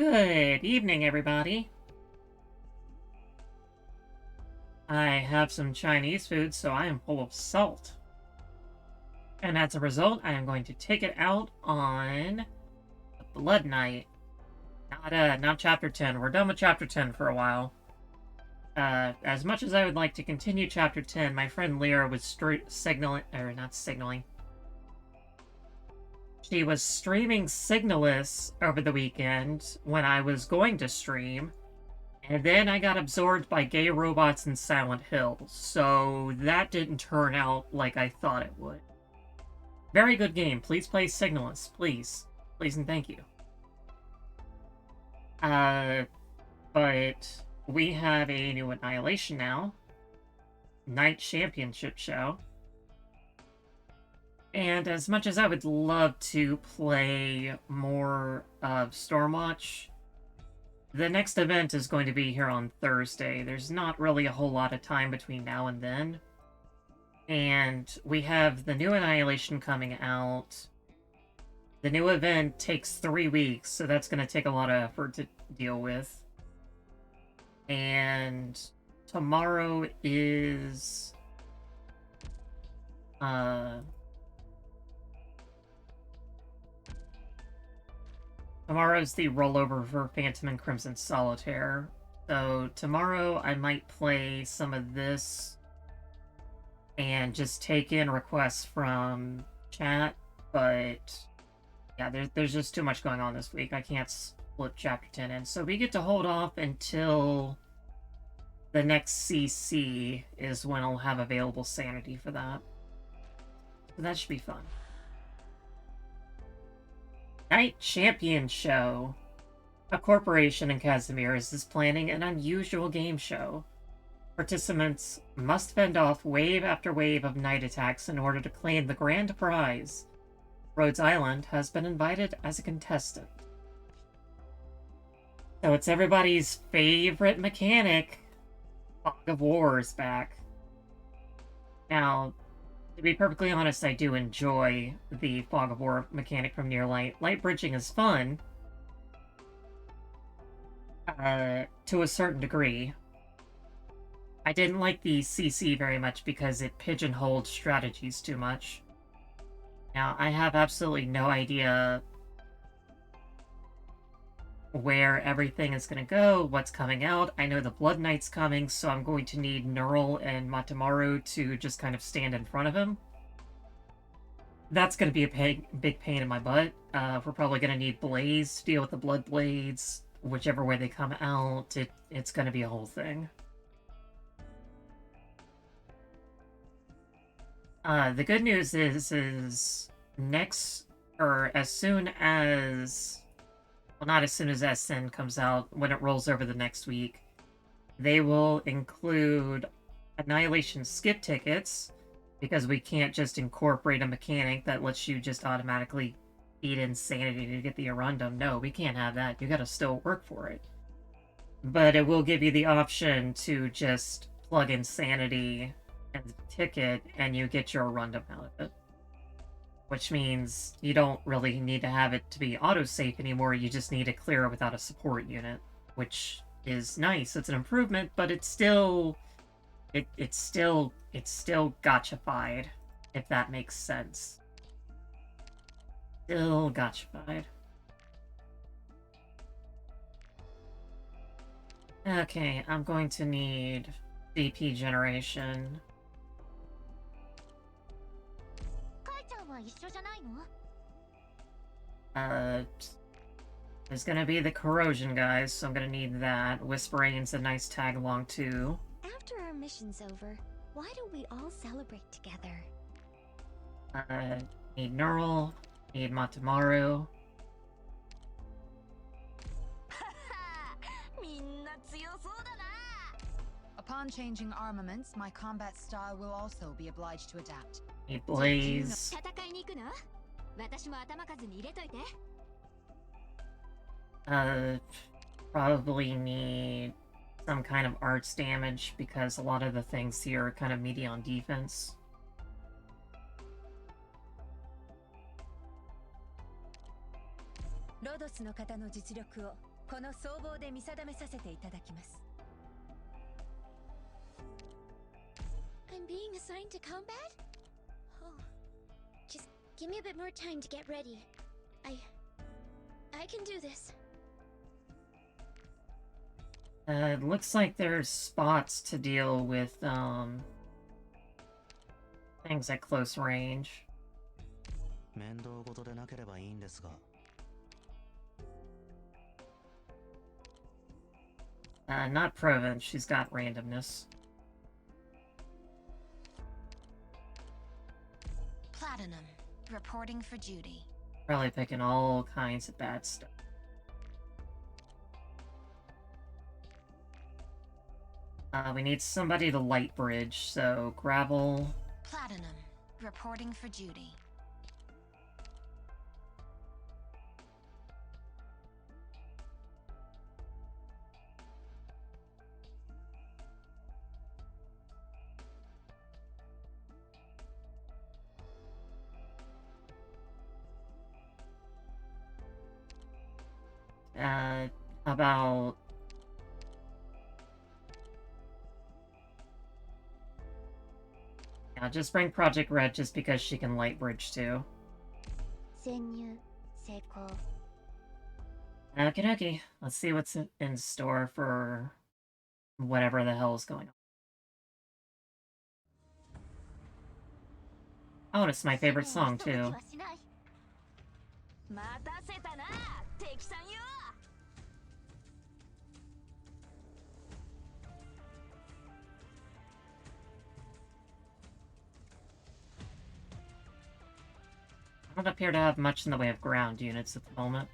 Good evening, everybody. I have some Chinese food, so I am full of salt. And as a result, I am going to take it out on the Blood Knight. Not Chapter 10. We're done with Chapter 10 for a while. As much as I would like to continue Chapter 10, my friend Lyra was signaling, or not signaling. She was streaming Signalus over the weekend when I was going to stream. And then I got absorbed by gay robots in Silent Hill, so that didn't turn out like I thought it would. Very good game. Please play Signalus. Please. Please and thank you. But we have a new Annihilation now. Night Championship show. And as much as I would love to play more of Stormwatch, the next event is going to be here on Thursday. There's not really a whole lot of time between now and then. And we have the new Annihilation coming out. The new event takes 3 weeks, so that's going to take a lot of effort to deal with. And tomorrow is... Tomorrow's the rollover for Phantom and Crimson Solitaire. So tomorrow I might play some of this and just take in requests from chat, but yeah, there's just too much going on this week. I can't split Chapter 10 in. So we get to hold off until the next CC is when I'll have available sanity for that. So that should be fun. Night Champion Show. A corporation in Casimirs is planning an unusual game show. Participants must fend off wave after wave of night attacks in order to claim the grand prize. Rhodes Island has been invited as a contestant. So it's everybody's favorite mechanic. Fog of War is back. Now, to be perfectly honest, I do enjoy the Fog of War mechanic from Near Light. Light bridging is fun. To a certain degree. I didn't like the CC very much because it pigeonholed strategies too much. Now, I have absolutely no idea where everything is going to go, what's coming out. I know the Blood Knight's coming, so I'm going to need Neural and Matamaru to just kind of stand in front of him. That's going to be a big pain in my butt. We're probably going to need Blaze to deal with the Blood Blades. Whichever way they come out, it's going to be a whole thing. The good news is next, or as soon as... Well, not as soon as SN comes out, when it rolls over the next week, they will include Annihilation skip tickets, because we can't just incorporate a mechanic that lets you just automatically feed insanity to get the Arundum. No, we can't have that. You gotta still work for it. But it will give you the option to just plug insanity and the ticket, and you get your Arundum out of it. Which means you don't really need to have it to be autosave anymore, you just need to clear it without a support unit. Which is nice, it's an improvement, but it's still... It's still gotchified, if that makes sense. Still gotchified. Okay, I'm going to need DP generation. There's gonna be the corrosion, guys, so I'm gonna need that. Whisperin's a nice tag along too. After our mission's over, why don't we all celebrate together? Need Neural, need Matamaru. Upon changing armaments, my combat style will also be obliged to adapt. Need Blaze. Probably need some kind of arts damage, because a lot of the things here are kind of meaty on defense. この総合で見定めさせていただきます。 I'm being assigned to combat? Oh. Just give me a bit more time to get ready. I can do this. It looks like there's spots to deal with, things at close range. 面倒事でなければいいんですが。Not proven. She's got randomness. Platinum, reporting for duty. Probably picking all kinds of bad stuff. We need somebody to light bridge, so gravel. Platinum, reporting for duty. About... Yeah, just bring Project Red just because she can light bridge too. 潜入成功. Okie dokie. Let's see what's in store for whatever the hell is going on. Oh, and it's my favorite song too. 待たせたな、敵さんよ。I don't appear to have much in the way of ground units at the moment.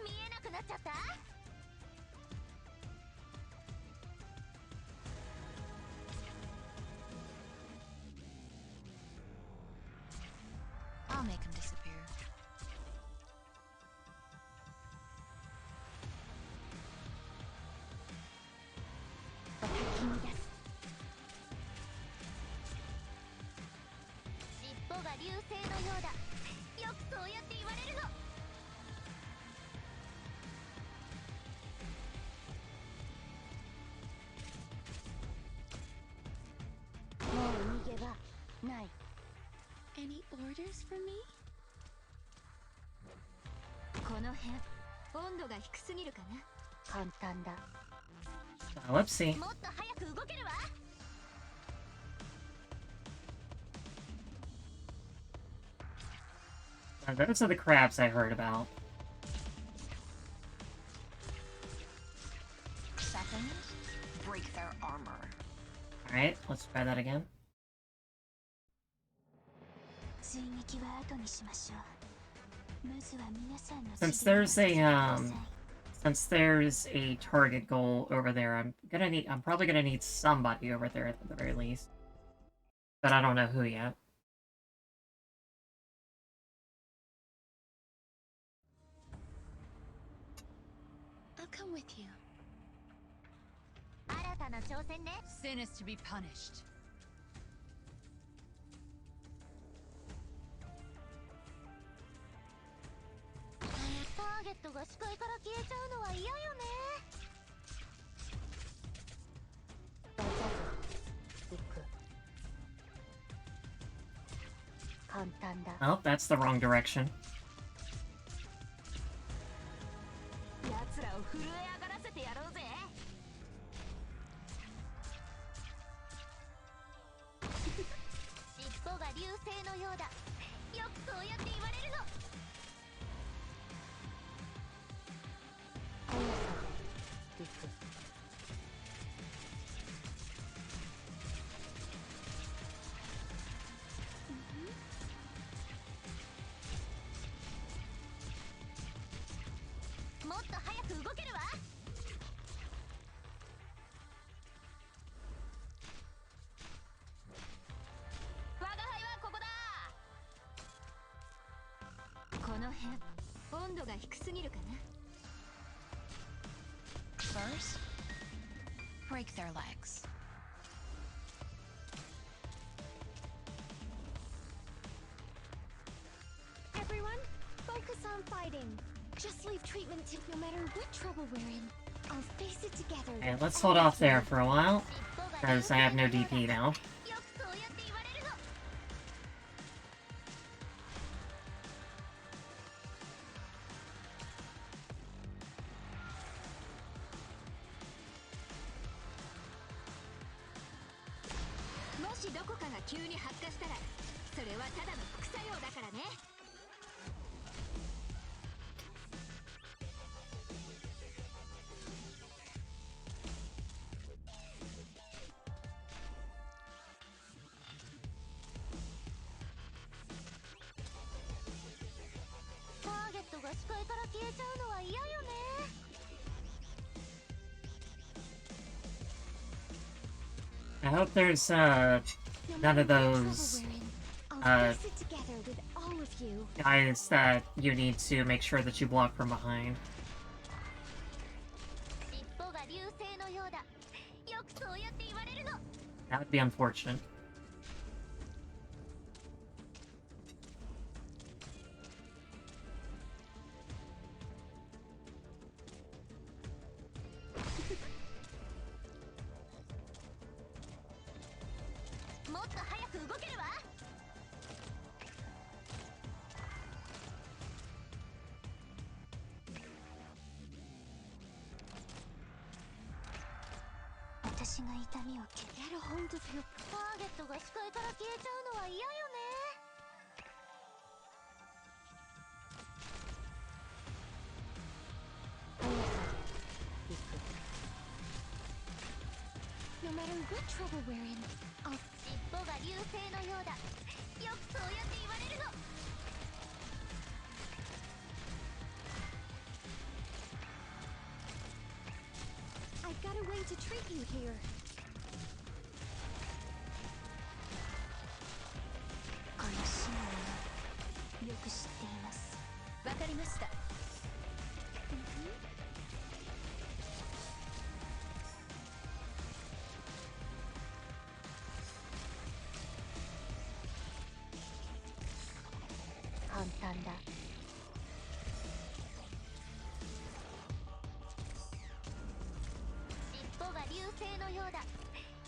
見えなくなっちゃった? I'll make him disappear. Any orders for me? この辺、温度が低すぎるかな。簡単だ. Whoopsie. もっと早く動けるわ. Those are the crabs I heard about. Second, break their armor. Alright, let's try that again. Since there's a target goal over there, I'm probably gonna need somebody over there at the very least. But I don't know who yet. I'll come with you. Sin is to be punished. Oh, that's the wrong direction. First, break their legs. Everyone, focus on around fighting. Just leave treatment to no matter what trouble we're in. I'll face it together. Okay, let's hold off there for a while, because I have no DP now. I hope there's, none of those, guys that you need to make sure that you block from behind. That would be unfortunate. Get a hold of your target が視界から消えちゃうのは嫌よね。No matter what trouble we're in, 尻尾が流星のようだ。よくそうやって言われるの。I've got a way to treat you here. このシーンをよく知っています。わかりました。簡単だ。尻尾が流星のようだ。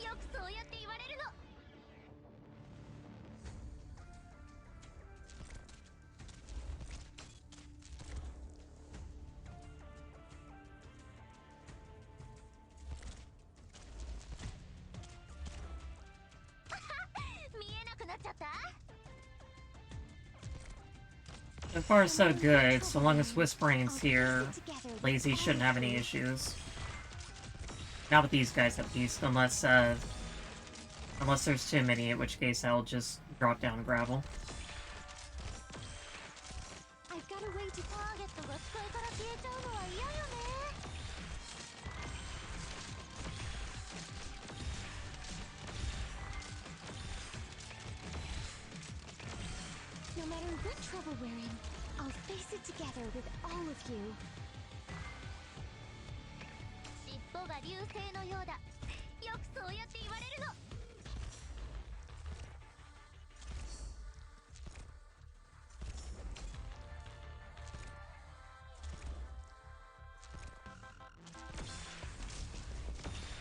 よくそうやって言われるの。見えなくなっちゃった。So far, so good. So long as Whispering's here, Lazy shouldn't have any issues. Not with these guys, at least, unless there's too many, in which case I'll just drop down gravel. I've got a way to target が視界から消えちゃうのは嫌よね。No matter what trouble we're in, I'll face it together with all of you. 尻尾が流星のようだ。よくそうやって言われるの。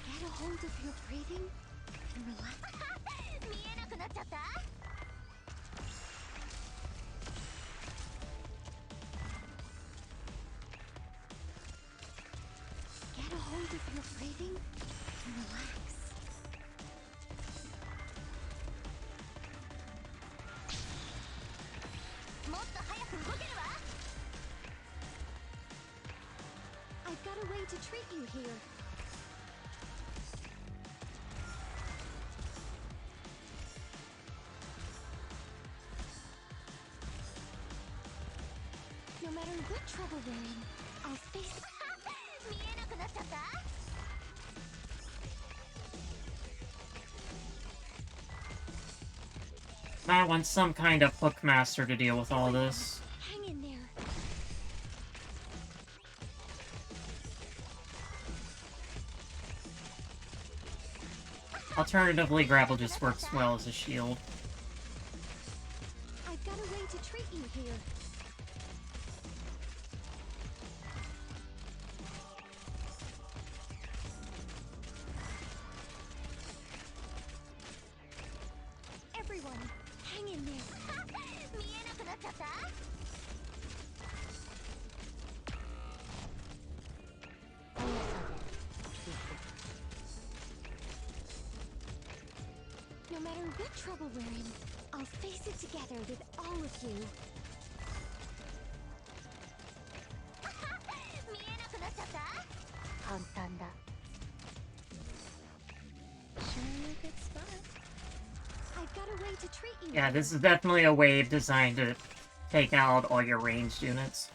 Get a hold of your breathing and relax. 見えなくなっちゃった。Get a hold of your breathing and relax. もっと早く動けるわ。I've got a way to treat you here. No matter what trouble we're in, I'll face. 見えなくなっちゃった。I want some kind of hookmaster to deal with all this. Hang in there. Alternatively, grapple just works well as a shield. I've got a way to treat you here. No matter what trouble we're in, I'll face it together with all of you. 見えなくなっちゃった？簡単だ。Sure you could spot. I've got a way to treat you. Yeah, this is definitely a wave designed to take out all your ranged units.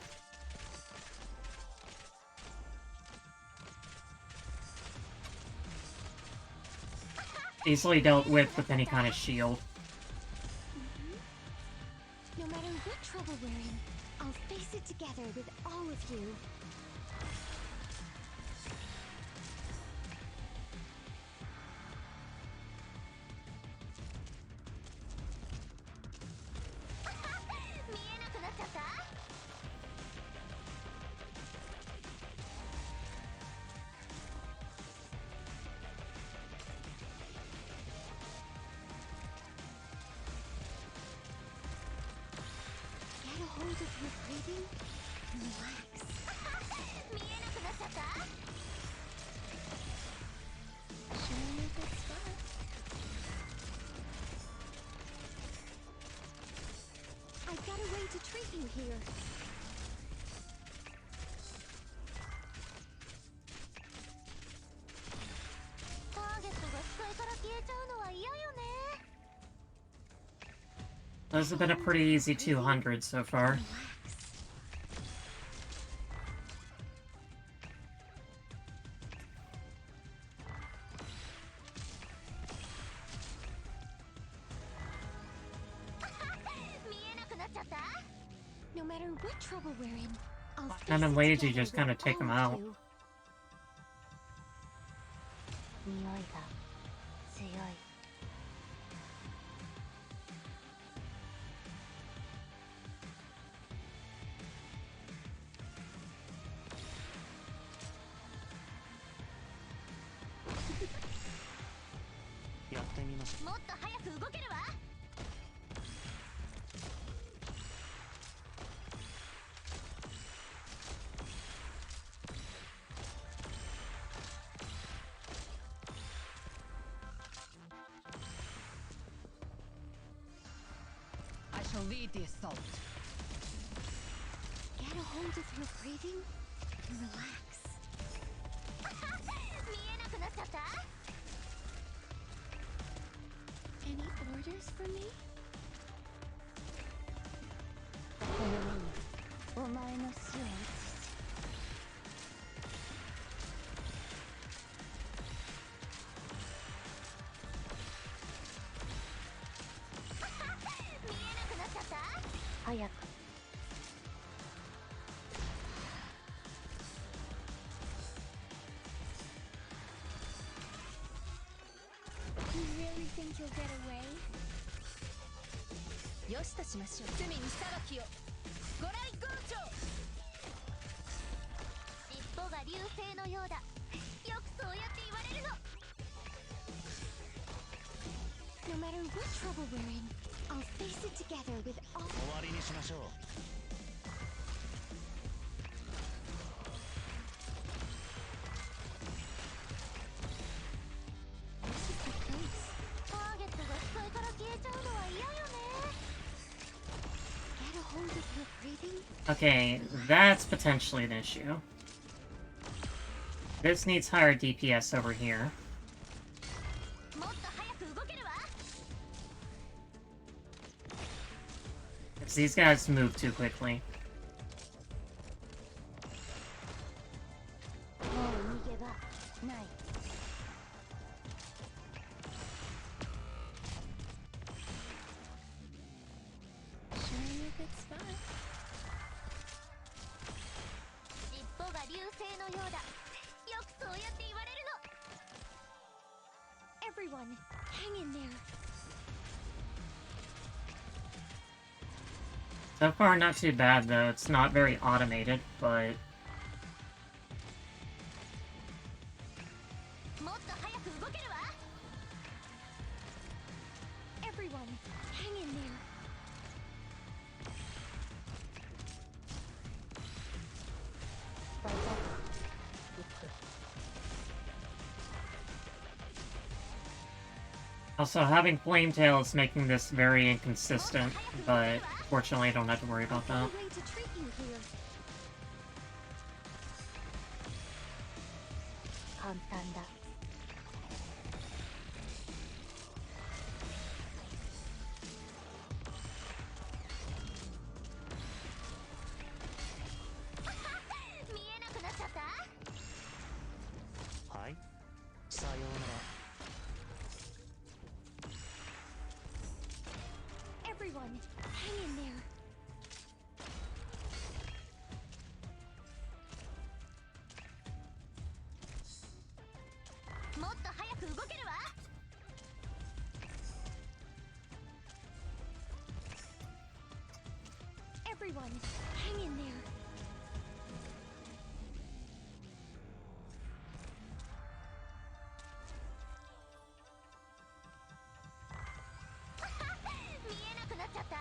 Easily dealt with any kind of shield. No matter what trouble we're in, I'll face it together with all of you. Get a hold of your breathing and relax. Sure you could spot. I've got a way to treat you here. Those have been a pretty easy 200 so far. No matter what trouble we're in, I'll face I'm in it lazy, together just kind of with take them all of out. you. 匂いが強い。やってみましょもっと早く動けるわ。I shall lead the assault. Get a hold of your breathing and relax. 見えなくなっちゃった？ Any orders for me? この目にお前の死を映す。見えなくなっちゃった？早く。You really think you'll get away? よしとしましょう。罪に裁きを。ご来光庁。尻尾が流星のようだ。よくそうやって言われるの。No matter what trouble we're in, I'll face it together with all. う。終わりにしましょう。This is the place. ターゲットが視界から消えちゃうのは嫌よね。Get a hold of your breathing. Okay, that's potentially an issue. This needs higher DPS over here. もっと早く動けるわ。 'Cause these guys move too quickly. もう逃げ場ない。Sure you could spot. 尻尾が流星のようだ。よくそうやって言われるの。Everyone, hang in there. So far, not too bad, though. It's not very automated, but... もっと早く動けるわ。Everyone, hang in there. Also, having Flametail is making this very inconsistent, but fortunately I don't have to worry about that. Way to treat you here. 簡単だ。見えなくなっちゃった？はい、さようなら。 Everyone, hang in there. もっと早く動けるわ。Everyone, hang in there. 見えなくなっちゃった？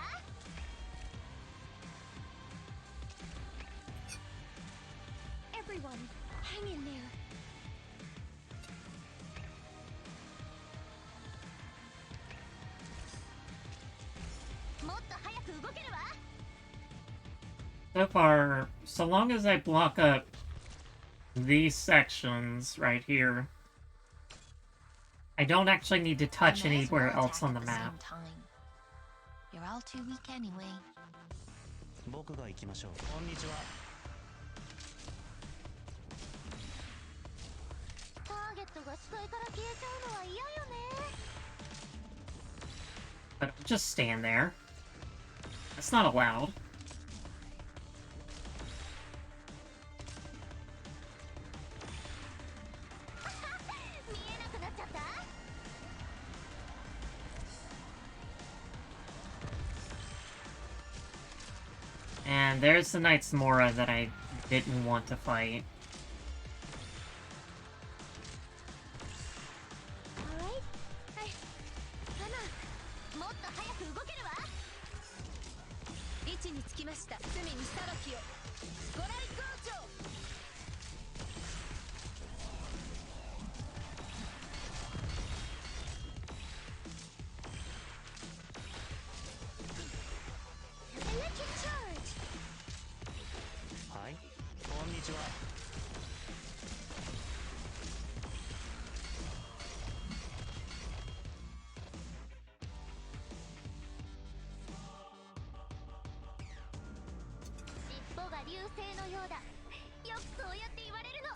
Everyone, hang in there. もっと早く動けるわ。 So far, so long as I block up these sections right here, I don't actually need to touch I may as well anywhere else attack on the at the map. same time. You're all too weak anyway. 僕が行きましょう。こんにちは。ターゲットが視界から消えちゃうのは嫌よね。 But just stand there. That's not allowed. 見えなくなっちゃった？ And there's the Knight's Mora that I didn't want to fight. Alright. アナ、もっと早く動けるわ。位置につきました。隅にさらきを。ご来光庁。 Electric charge. はい、こんにちは。尻尾が流星のようだ。よくそうやって言われるの。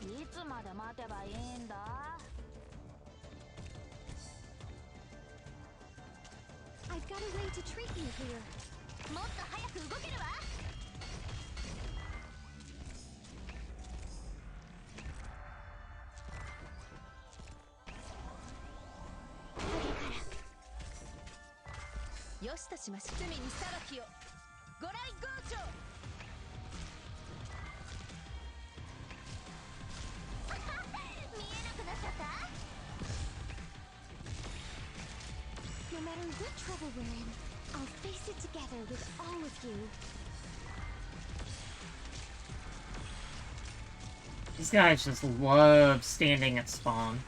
いつまで待てばいいんだ？ I've got a way to treat you here. もっと早く動けるわ。 よしとしまし。罪に裁きを。ご来光庁。 見えなくなっちゃった？ No matter what trouble we're in, I'll face it together with all of you. These guys just love standing at spawn.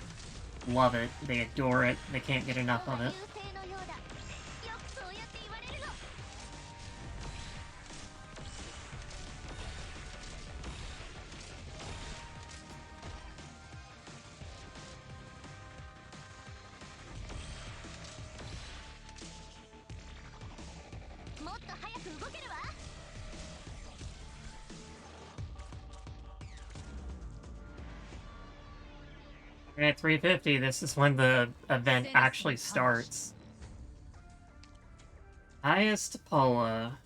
Love it. They adore it. They can't get enough of it. 流星のようだ。よくそうやって言われるの。 もっと早く動けるわ。 At 350, this is when the event actually starts. Highest Pola.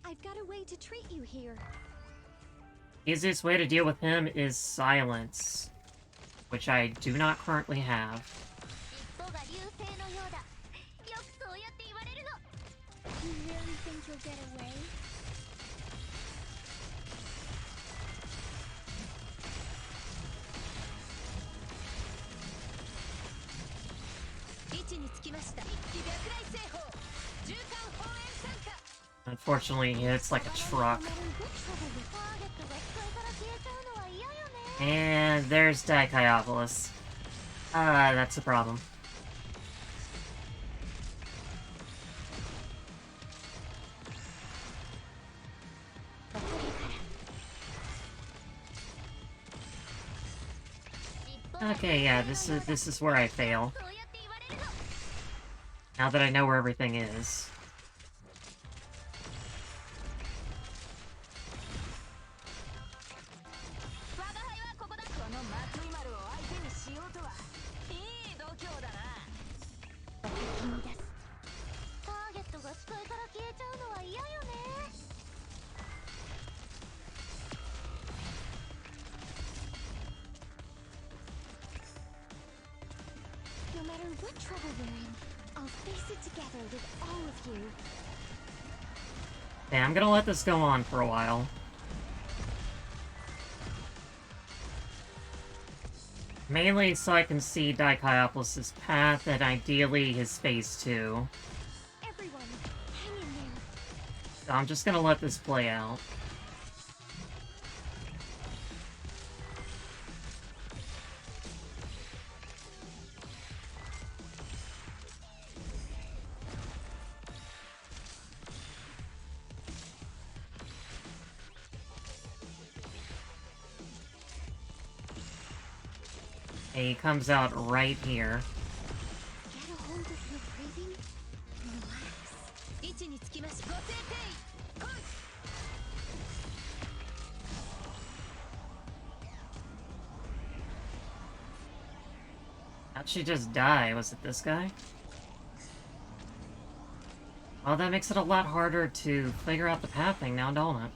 I've got a way to treat you here. Easiest way to deal with him is silence, which I do not currently have. 尻尾が流星のようだ。よくそうやって言われるの。You really think you'll get away? 位置 Unfortunately, it's like a truck. And there's Diciopolis. That's a problem. Okay, yeah, this is where I fail. Now that I know where everything is. No matter what trouble we're in, I'll face it together with all of you. Yeah, I'm gonna let this go on for a while. Mainly so I can see Diciopolis' path, and ideally his phase 2. Everyone, hang in there. So I'm just gonna let this play out. And he comes out right here. Get a hold of your breathing and relax. 位置につきまし。ご静停。来い。How'd she just die? Was it this guy? Well, that makes it a lot harder to figure out the pathing now, don't it?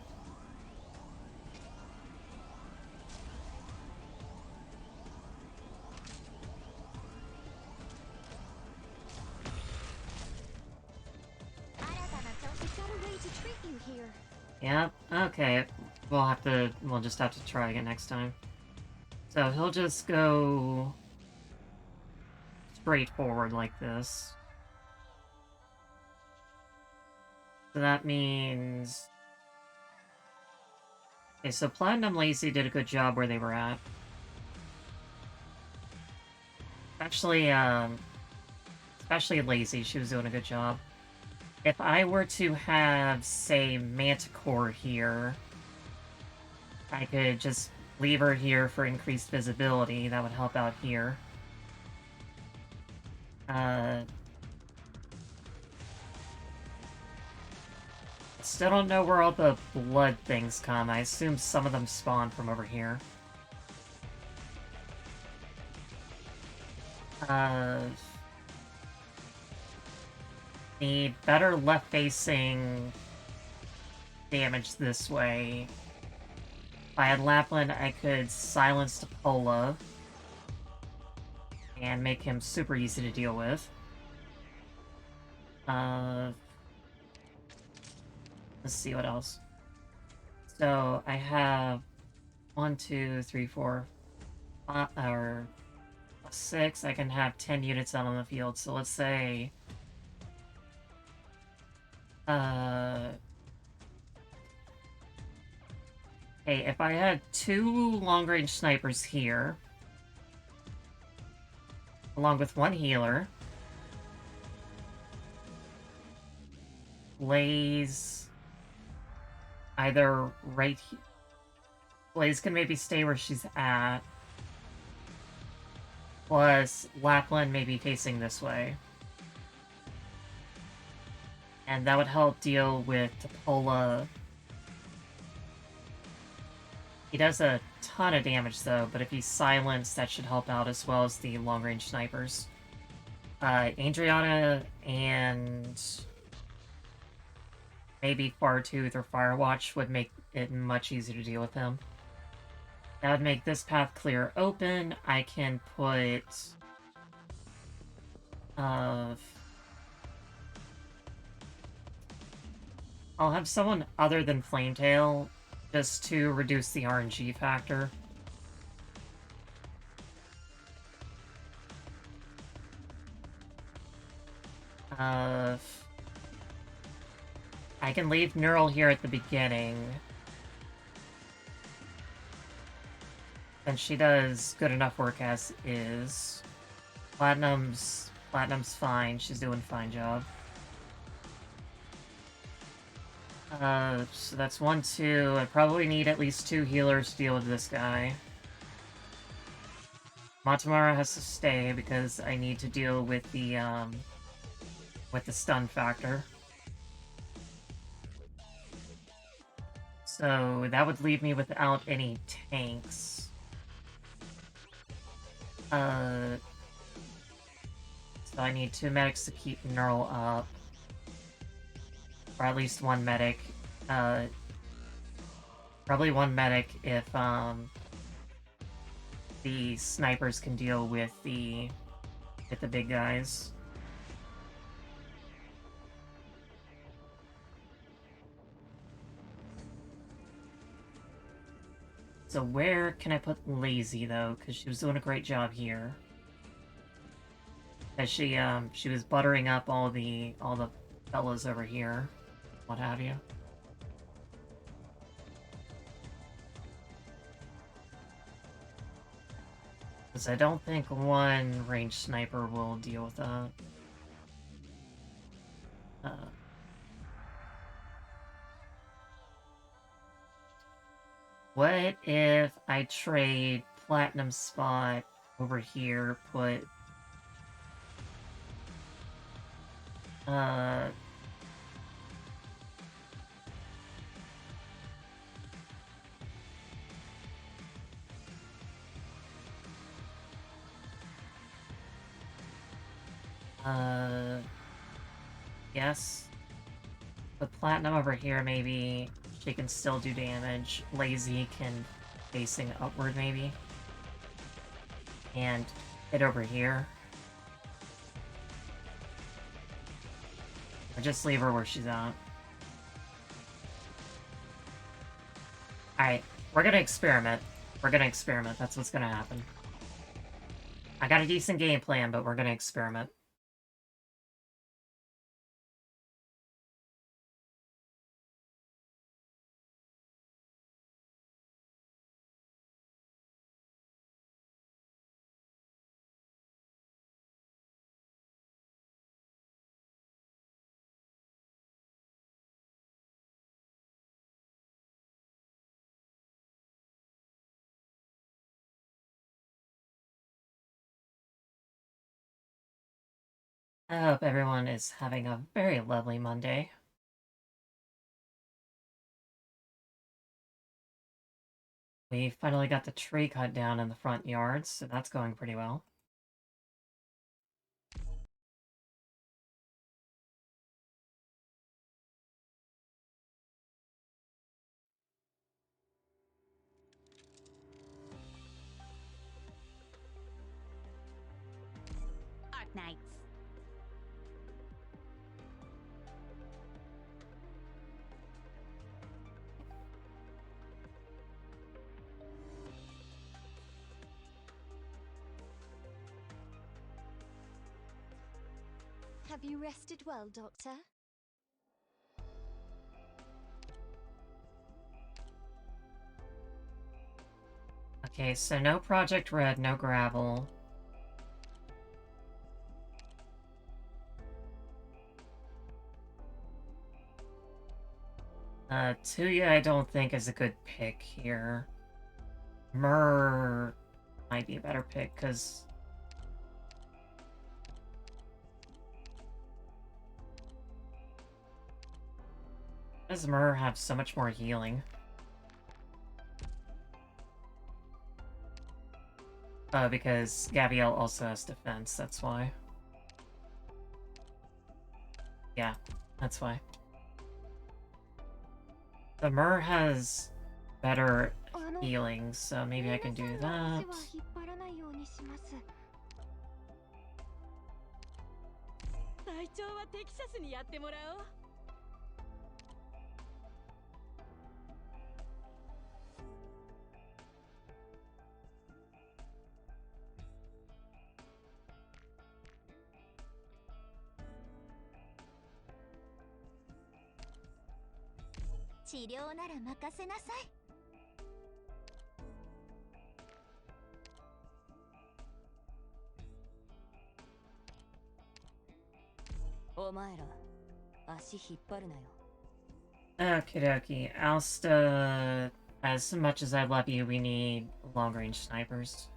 Yep, okay. We'll just have to try again next time. So he'll just go straight forward like this. So that means... Okay, so Platinum Lazy did a good job where they were at. Especially Lazy, she was doing a good job. If I were to have, say, Manticore here, I could just leave her here for increased visibility. That would help out here. Still don't know where all the blood things come. I assume some of them spawn from over here. Need better left-facing damage this way. If I had Lapland, I could silence Topola and make him super easy to deal with. Let's see what else. So I have 1, 2, 3, 4, 5, or 6. I can have 10 units out on the field. So let's say, hey, if I had 2 long-range snipers here, along with 1 healer, Blaze either right here. Blaze can maybe stay where she's at. Plus, Lapland may be facing this way. And that would help deal with Topola. He does a ton of damage, though, but if he's silenced, that should help out as well as the long-range snipers. Adriana and maybe Fartooth or Firewatch would make it much easier to deal with him. That would make this path clear open. I can put... I'll have someone other than Flametail just to reduce the RNG factor. I can leave Neural here at the beginning. And she does good enough work as is. Platinum's fine. She's doing a fine job. So that's 1, 2. I probably need at least 2 healers to deal with this guy. Matamara has to stay because I need to deal with the stun factor. So that would leave me without any tanks. So I need 2 medics to keep Neural up. Or at least 1 medic. Probably 1 medic if, the snipers can deal with the big guys. So where can I put Lazy, though? Because she was doing a great job here. As she was buttering up all the fellas over here. What have you. Because I don't think 1 ranged sniper will deal with that. What if I trade Platinum spot over here, put... Yes. Put Platinum over here, maybe. She can still do damage. Lazy can facing upward, maybe. And hit over here. Or just leave her where she's at. Alright, we're gonna experiment. We're gonna experiment, that's what's gonna happen. I got a decent game plan, but we're gonna experiment. I hope everyone is having a very lovely Monday. We finally got the tree cut down in the front yard, so that's going pretty well. Arknights. Have you rested well, Doctor? Okay, so no Project Red, no gravel. Tuya I don't think is a good pick here. Myrrh might be a better pick, because... Does Myrrh have so much more healing? Oh, because Gabrielle also has defense, that's why. Yeah, that's why. The Myrrh has better healing, so maybe I can do that. 隊長はテキサスにやってもらおう。治療なら任せなさい。お前ら足引っ張るなよ。 Okie dokie. Alsta, as much as I love you, we need long-range snipers.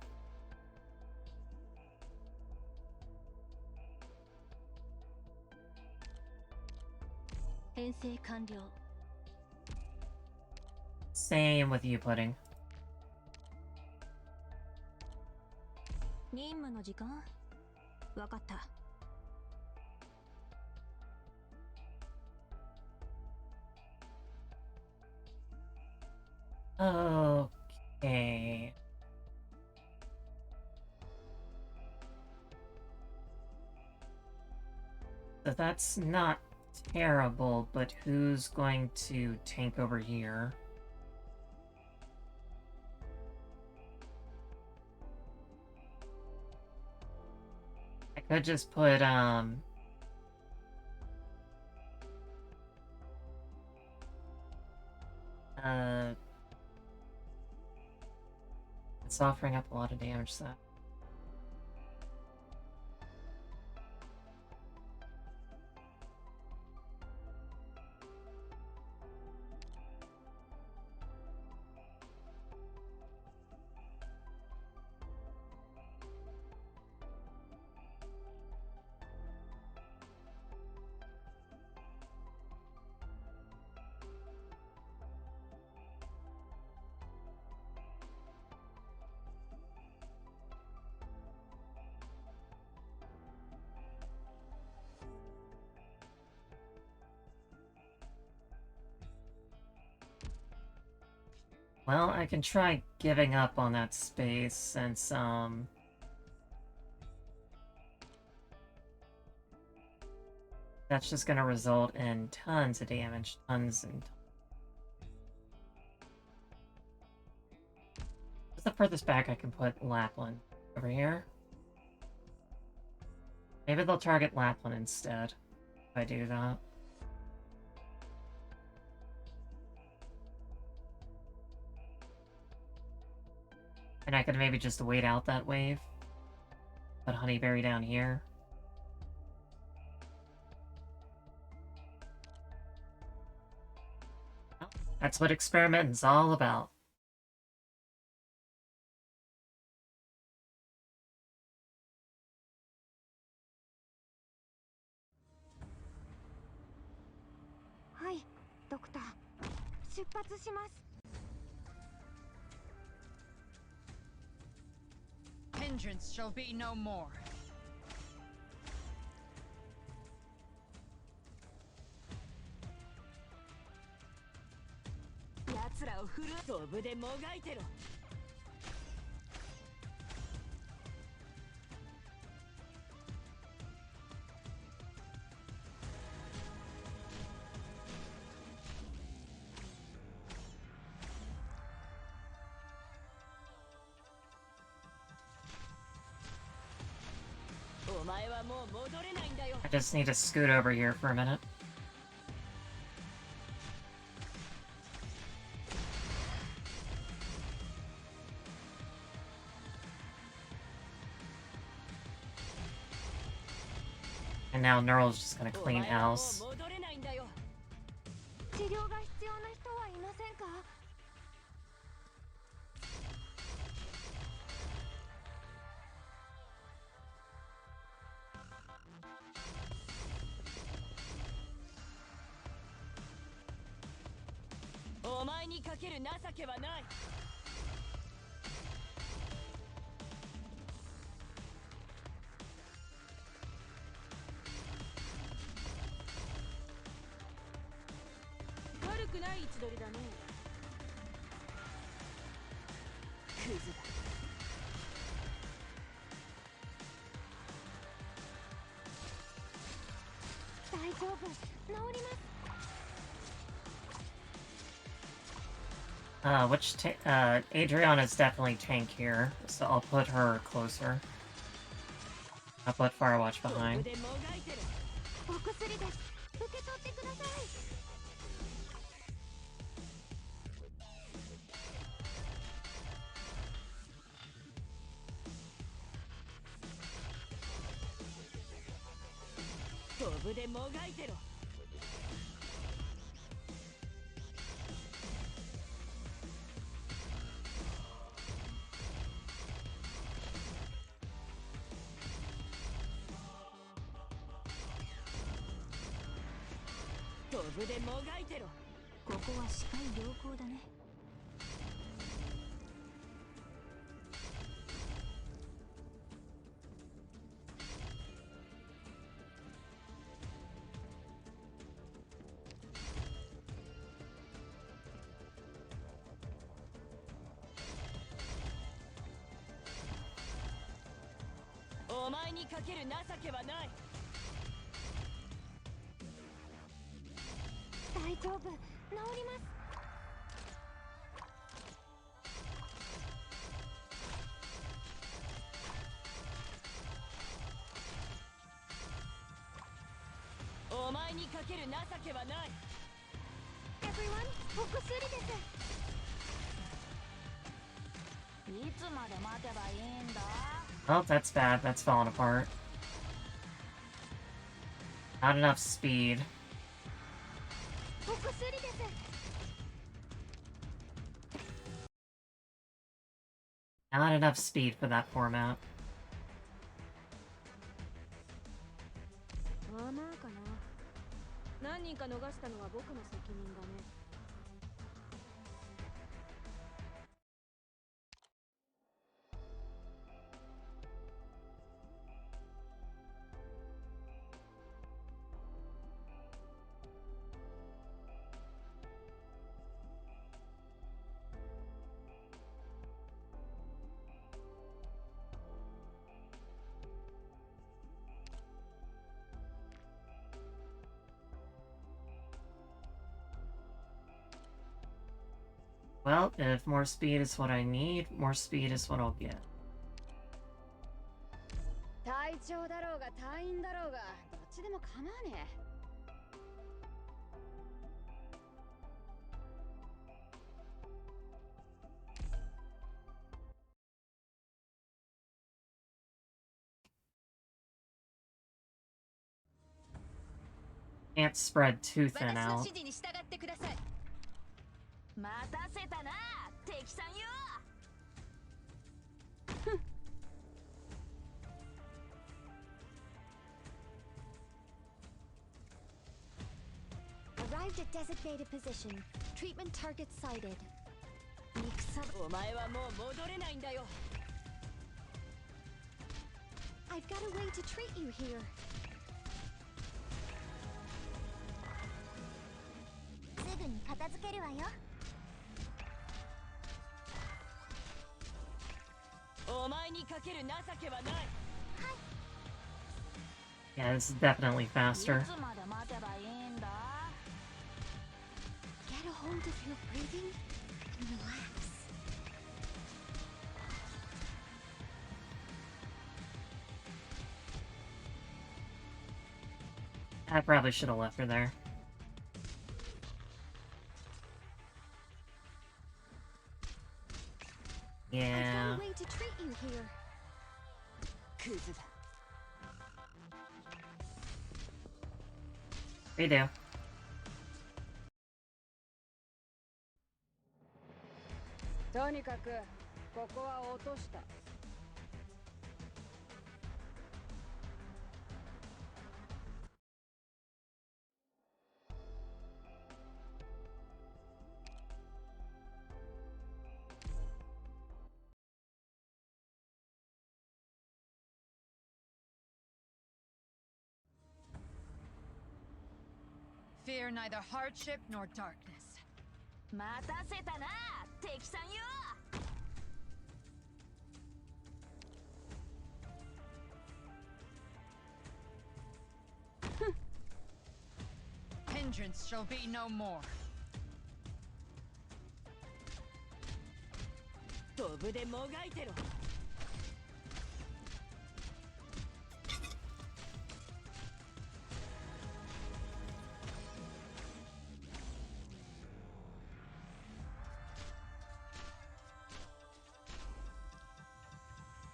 編成完了。 Same with you, Pudding. 任務の時間わかった。 Okay. So that's not terrible, but who's going to tank over here? I could just put, it's offering up a lot of damage, so. Well, I can try giving up on that space since, that's just gonna result in tons of damage, tons and tons. What's the furthest back I can put Lapland? Over here? Maybe they'll target Lapland instead, if I do that. And I could maybe just wait out that wave. Put Honeyberry down here. Well, that's what experimenting's all about. Hi, Doctor. 出発します。 Hindrance shall be no more. 奴らを振る飛ぶでもがいてろ。 I just need to scoot over here for a minute. And now Neural's just gonna clean house. 治療が必要な人はいませんか？ お前にかける情けはない。 悪くない位置取りだね。クズだ。大丈夫、治ります。 Adriana's definitely tank here, so I'll put her closer. I'll put Firewatch behind. お薬です。受け取ってください。飛ぶでもがいてろ。飛ぶでもがいてろ。ここは視界良好だね。お前にかける情けはない。大丈夫、治ります。お前にかける情けはない。Everyone、お薬です。いつまで待てばいいんだ。Oh, that's bad. That's falling apart. Not enough speed. お薬です。Not enough speed for that format. アーマーかな。何人か逃したのは僕の責任だね。Well, if more speed is what I need, more speed is what I'll get. 隊長だろうが隊員だろうがどっちでも構わねえ。Can't spread too thin 私の out. 指示に従ってください。待たせたな、敵さんよ。Arrived at designated position. Treatment target sighted. お前はもう戻れないんだよ。I've got a way to treat you here. すぐに片付けるわよ。お前にかける情けはない。Yeah, this is definitely faster. いつまで待てばいいんだ。Get a hold of your breathing and relax. I probably should have left her there. I've Yeah. got a way to treat you here. クズだ。Redo. とにかくここは落とした。Fear neither hardship nor darkness. 待たせたな、敵さんよ。Hindrance shall be no more. 飛ぶでもがいてろ。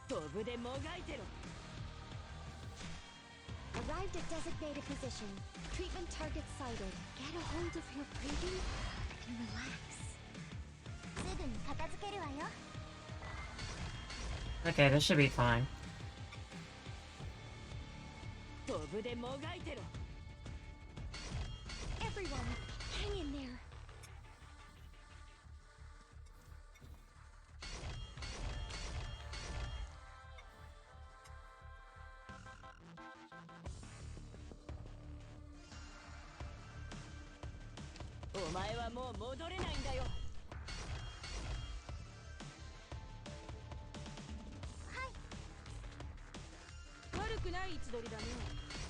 飛ぶでもがいてろ。Arrived to designated position. Treatment target sighted. Get a hold of your breathing and relax. すぐに片付けるわよ。 Okay, this should be fine. 飛ぶでもがいてろ。 Everyone, hang in there. お前はもう戻れないんだよ。悪くない位置取りだね。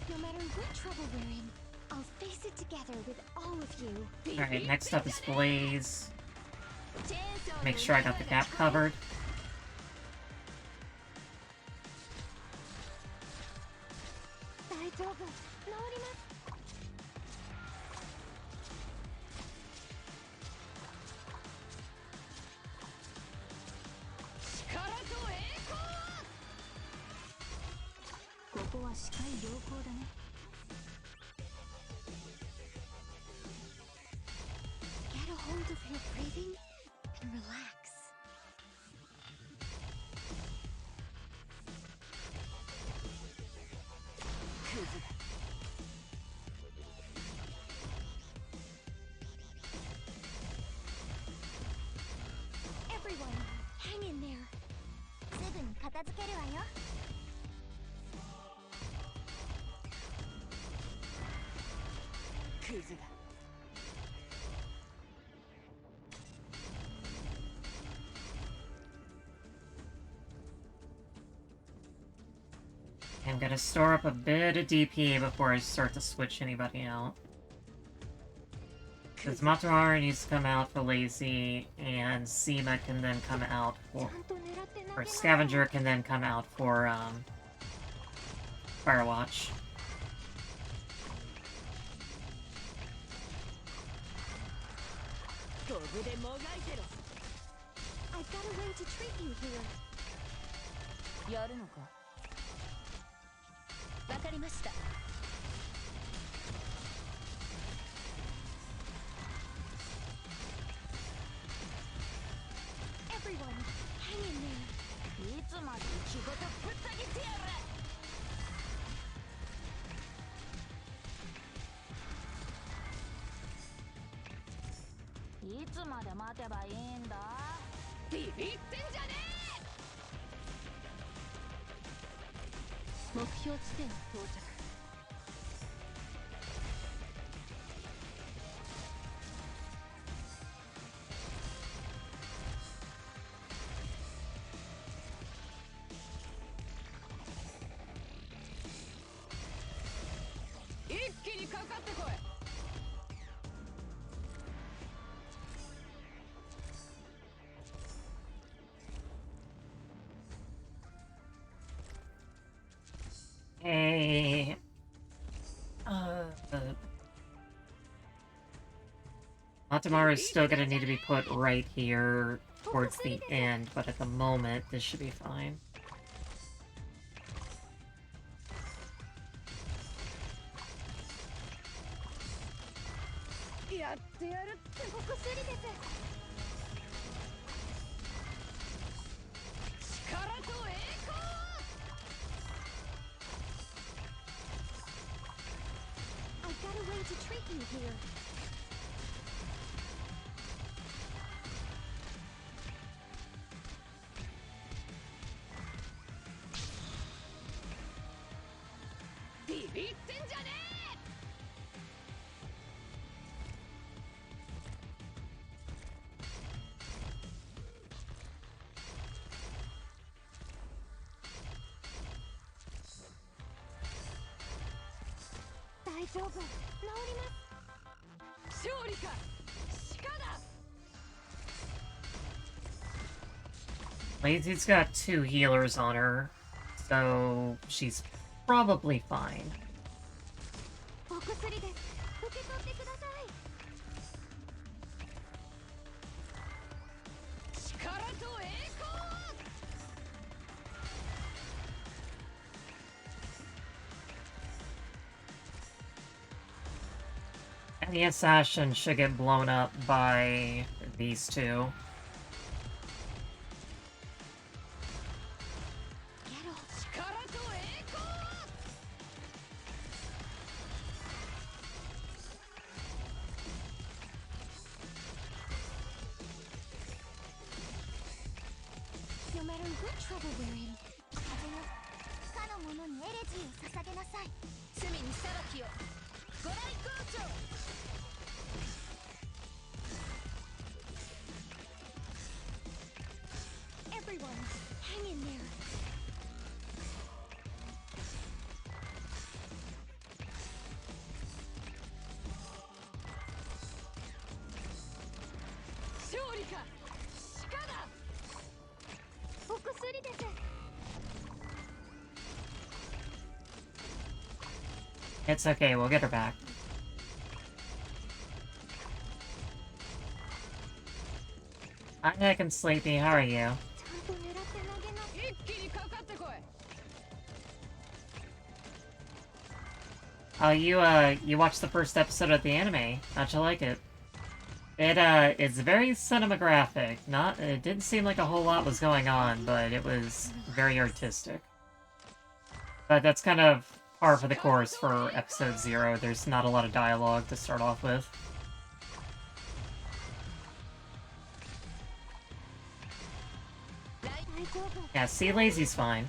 No matter what trouble we're in, I'll face it together with all of you. Alright, next up is Blaze. チェーンソーの Make sure I got the gap covered. 大丈夫。治ります。 力と栄光。ここは視界良好だね。 Get a hold of your breathing and relax. クズだ。 Everyone, hang in there. すぐに片付けるわよ。 クズだ。 I'm gonna store up a bit of DP before I start to switch anybody out. Because Matamara needs to come out for Lazy, and Seema can then come out ちゃ for... んと狙って投げ or なさい Scavenger can then come out for, Firewatch. 飛ぶでもがいてろ。 I've got a way to treat you here. やるのか。 わかりました。 Everyone, hang in there. いつまで仕事ぶった切ってやる。 いつまで待てばいいんだ。ビビってんじゃねえ。目標地点到着。 一気にかかってこい。 Hey... Matamara is still gonna need to be put right here towards the end, but at the moment, this should be fine. やってやる。 お薬です。 力と栄光。 I've got a way to treat you here. ビビってんじゃね大丈夫。治ります。 え。勝利か。鹿だ。 Lazy's got 2 healers on her, so she's probably fine. お薬です。受け取ってください。 力と栄光。 Everyone, The assassin should get blown up by these two. No matter what trouble we're in, 風よ、かの者にエレジーを捧げなさい。罪に裁きを。ご来光長。Everyone, hang in there. It's okay, we'll get her back. Hi, Nick and Sleepy, how are you? Oh, you watched the first episode of the anime. How'd you like it? It's very cinematographic. It didn't seem like a whole lot was going on, but it was very artistic. But that's kind of par for the course for episode 0. There's not a lot of dialogue to start off with. Yeah, see, Lazy's fine.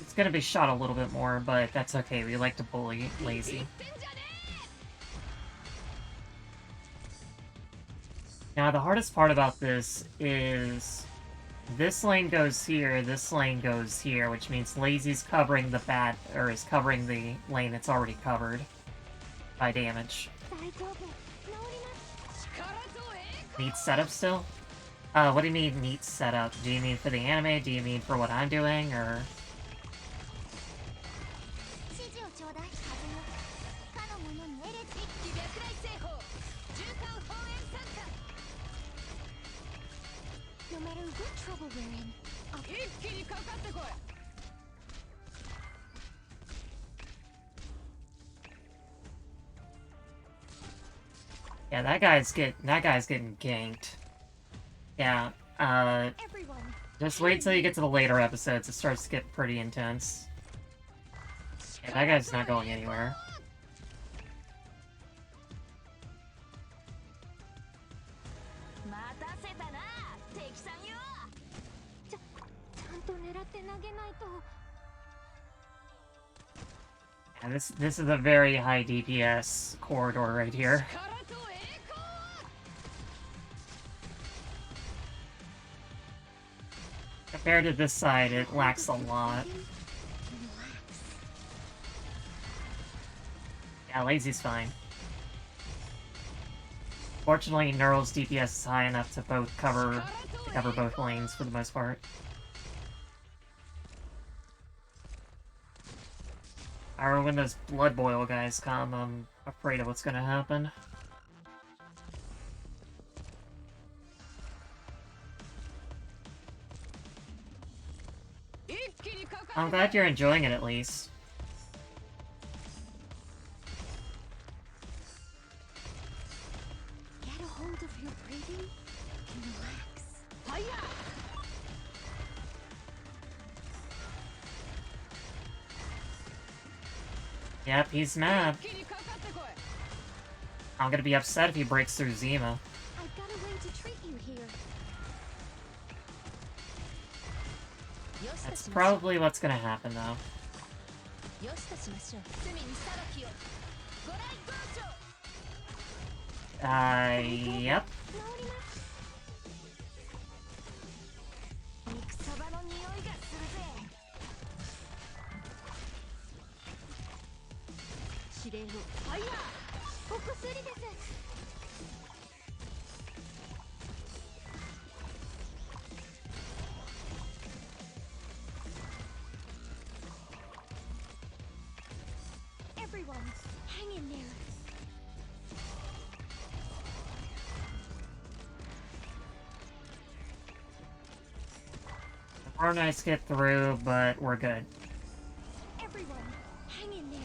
It's gonna be shot a little bit more, but that's okay. We like to bully Lazy. Now, the hardest part about this is this lane goes here, this lane goes here, which means Lazy's covering the is covering the lane that's already covered by damage. Neat setup still? What do you mean neat setup? Do you mean for the anime? Do you mean for what I'm doing, or...? No matter what trouble we're in, Yeah, that guy's getting ganked. Yeah, everyone, just wait till you get to the later episodes. It starts to get pretty intense. Yeah, that guy's not going anywhere. Yeah, this is a very high DPS corridor right here. Compared to this side, it lacks a lot. Yeah, Lazy's fine. Fortunately, Neural's DPS is high enough to cover both lanes for the most part. However, when those Blood Boil guys come, I'm afraid of what's gonna happen. I'm glad you're enjoying it, at least. get a hold of your breathing and relax. Yep, he's mad. I'm gonna be upset if he breaks through Zima. I've got a way to treat you here. That's probably what's gonna happen, though. Yep. Everyone, hang in there. Arknights get through, but we're good. Everyone, Hang in there.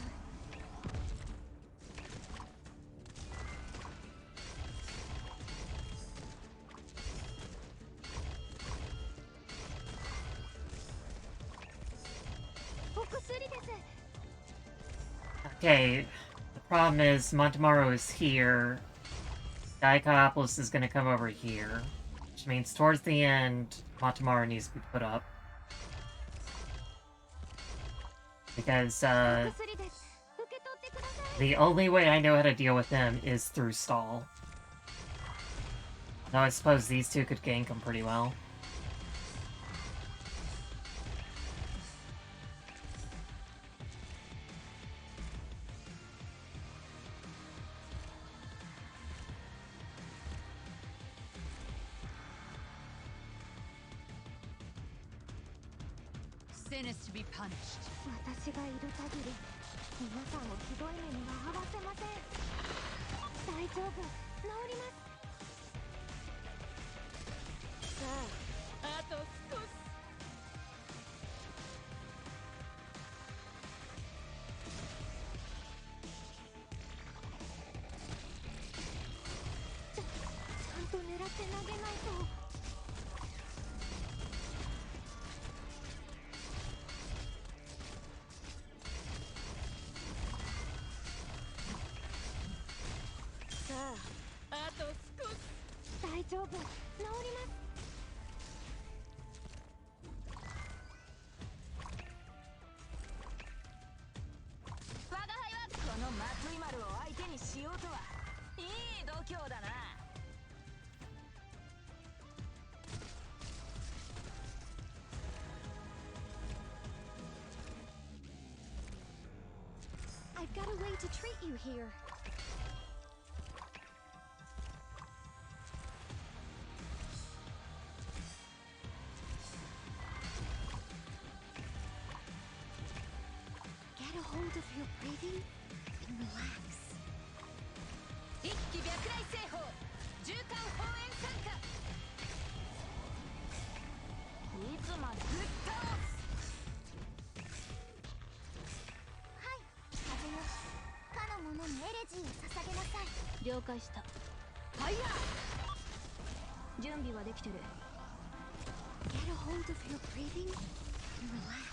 Okay, the problem is Montemaro is here. Diacopolis is gonna come over here. Which means towards the end, Montemaro needs to be put up. Because, the only way I know how to deal with them is through stall. Though I suppose these two could gank them pretty well. Sin is to be punished. 私がいる限り皆さんをひどい目に遭わせません。大丈夫、治ります。さあ、あと少し。ちゃんと狙って投げないと。あと少し。大丈夫、治ります。我が輩はこの松井丸を相手にしようとはいい度胸だな。I've got a way to treat you here. Get a hold of your breathing and relax. 一気脈来製法縦貫放煙参加。いつまでぶっ倒す。はい、風よ。かの者にエレジーを捧げなさい。了解した。ファイヤー。準備はできてる。Get a hold of your breathing and relax.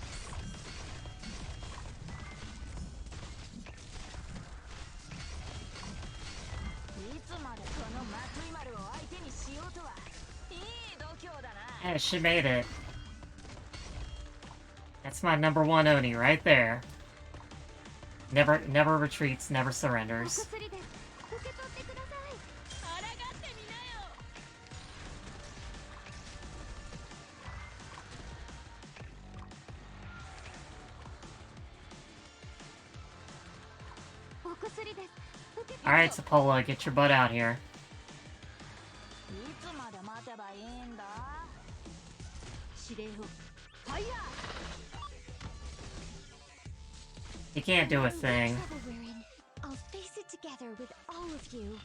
いつまでこの松井丸を相手にしようとはいい度胸だな。 Yeah, she made it. That's my number one Oni right there. Never retreats, never surrenders. お薬です。受け取ってください。抗ってみなよ。お薬です。受け取って。 Alright, Sapola, get your butt out here. いつまで待てばいいんだ。指令を。ファイヤー。 You can't do a thing. I'll face it together with all of you.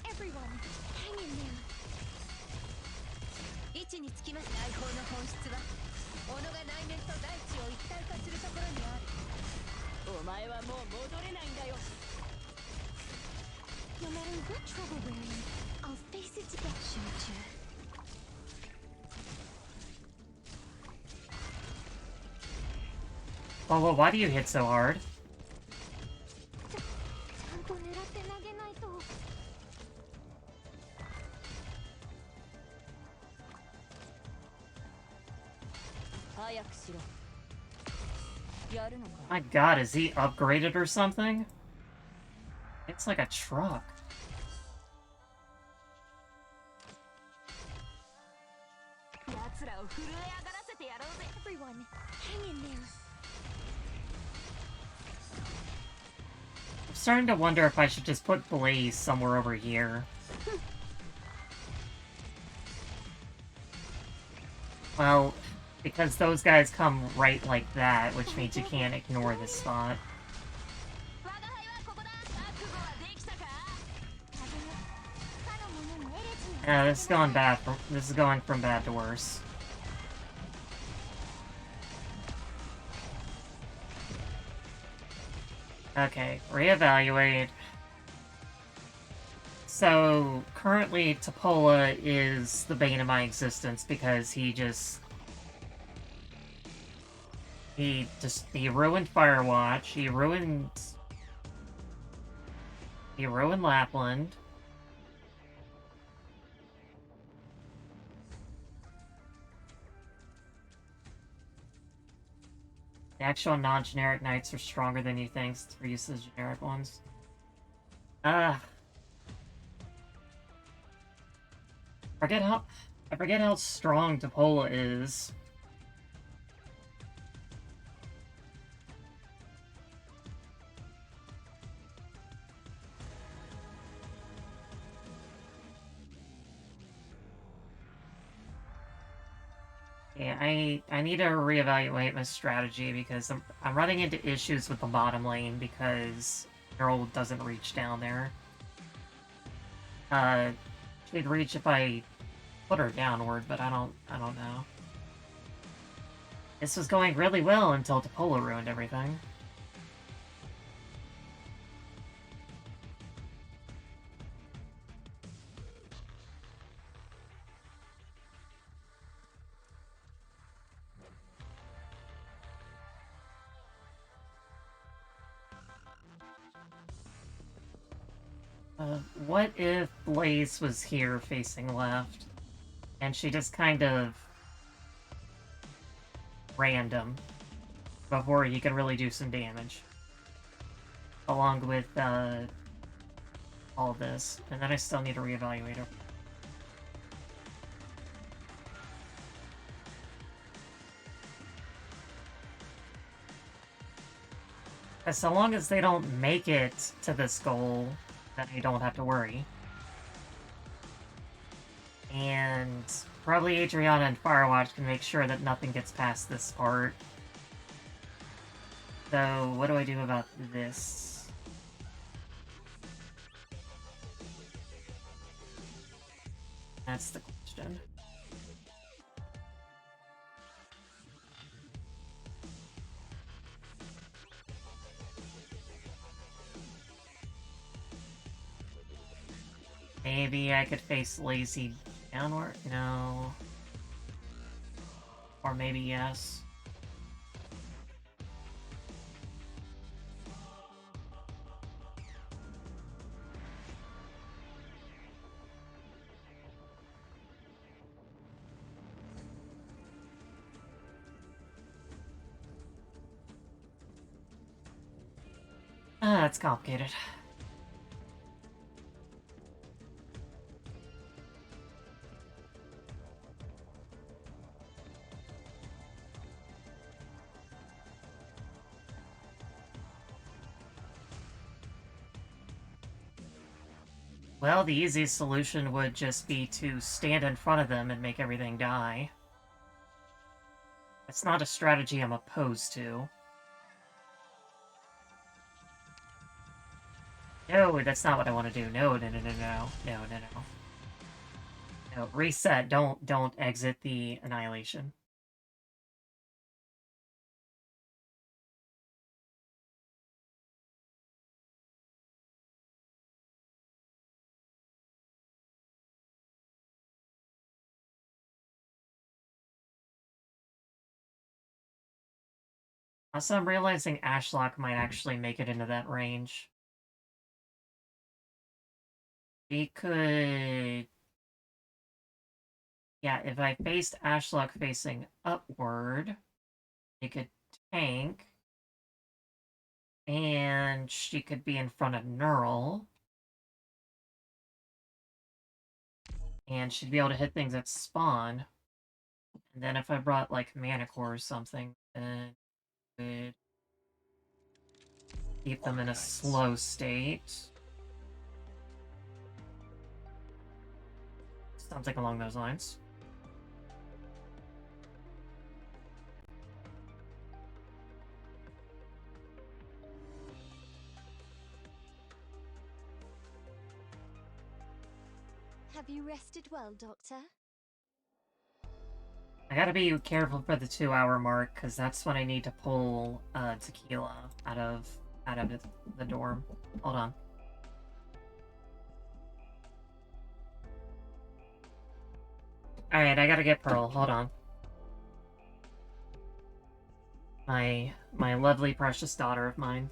Everyone, hang in there. 位置につきます。内包の本質は己が内面と大地を一体化するところにある。お前はもう戻れないんだよ。No matter what trouble we're in, I'll face it together. Well, why do you hit so hard? ちゃんと狙って投げないと。早くしろ。やるのか。 My god, is he upgraded or something? It's like a truck. Everyone, hang in there. I'm starting to wonder if I should just put Blaze somewhere over here. Well, because those guys come right like that, which means you can't ignore this spot. This is going bad. This is going from bad to worse. Okay, reevaluate. So, currently, Topola is the bane of my existence because he ruined Firewatch, he ruined Lapland. The actual non-generic knights are stronger than you think, so we're used to the generic ones. I forget how strong Topola is. Yeah, I need to reevaluate my strategy because I'm running into issues with the bottom lane because Earl doesn't reach down there. She'd reach if I put her downward, but I don't know. This was going really well until Topola ruined everything. What if Blaze was here facing left, and she just kind of random before he can really do some damage, along with all this, and then I still need to reevaluate her. So long as they don't make it to this goal, then I don't have to worry. And probably Adriana and Firewatch can make sure that nothing gets past this part. So, what do I do about this? That's the question. Maybe I could face Lazy downward? No. Or maybe yes. That's complicated. Well, the easiest solution would just be to stand in front of them and make everything die. It's not a strategy I'm opposed to. No, that's not what I want to do. No, no, no, no, no. No, no, no. No, reset. Don't exit the Annihilation. Also, I'm realizing Ashlock might actually make it into that range. He could... Yeah, if I faced Ashlock facing upward, he could tank. And she could be in front of Neural. And she'd be able to hit things at spawn. And then if I brought, like, Manicore or something, then it would keep them in a slow state. Something along those lines. Have you rested well, Doctor? I gotta be careful for the 2-hour mark, because that's when I need to pull tequila out of the dorm. Hold on. Alright, I gotta get Pearl. Hold on. My lovely precious daughter of mine.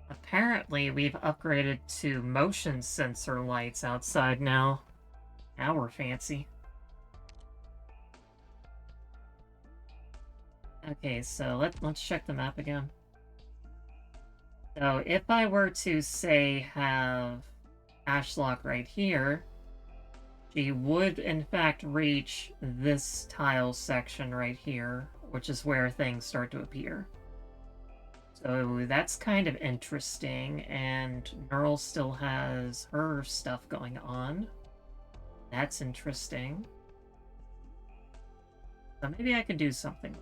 Apparently, we've upgraded to motion sensor lights outside now. Now we're fancy. Okay, so let's check the map again. So if I were to, say, have Ashlock right here, she would in fact reach this tile section right here, which is where things start to appear. So that's kind of interesting, and Neural still has her stuff going on. That's interesting. So maybe I could do something.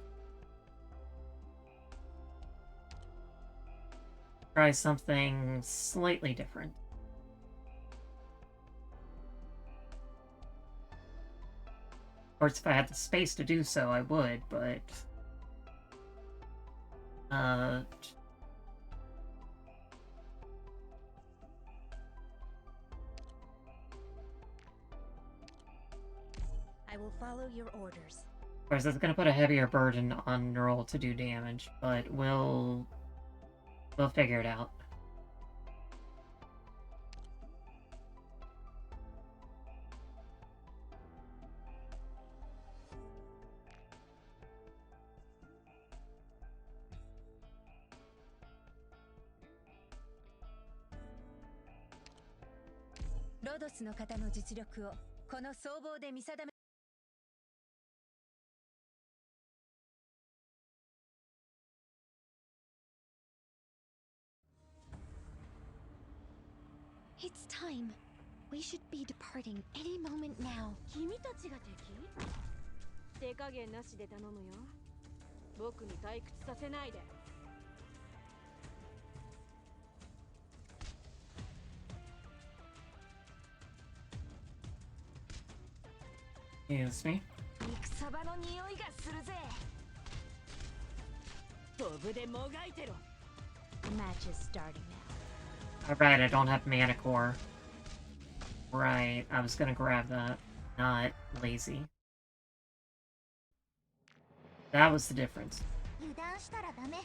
Try something slightly different. Of course, if I had the space to do so, I would, but... I will follow your orders. Of course, it's gonna put a heavier burden on Neural to do damage, but we'll figure it out. Lodos の方の実力をこの総合で見定め。It's time. We should be departing any moment now. 君たちが敵？手加減なしで頼むよ。僕に退屈させないで。Excuse me. 肉サバの匂いがするぜ。飛ぶでもがいてろ。 The match is starting now. Alright, I don't have mana core. Right, I was gonna grab that. Not lazy. That was the difference. 油断したらダメ。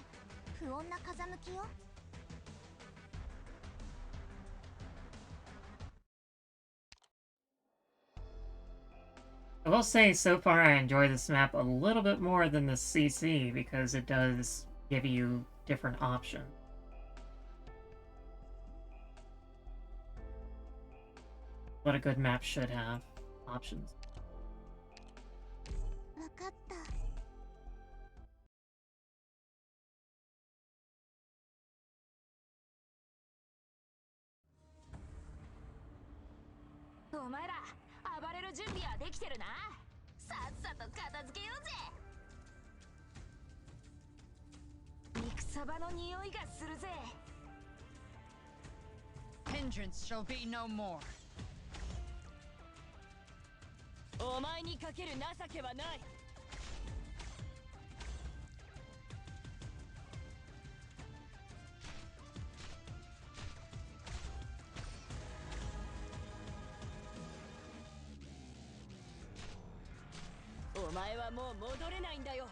不穏な風向きよ。I will say, so far I enjoy this map a little bit more than the CC because it does give you different options. What a good map should have. Options. わかった。お前ら、暴れる準備はできてるな。さっさと片付けようぜ。肉サバの匂いがするぜ。Hindrance shall be no more. お前にかける情けはない。お前はもう戻れないんだよ。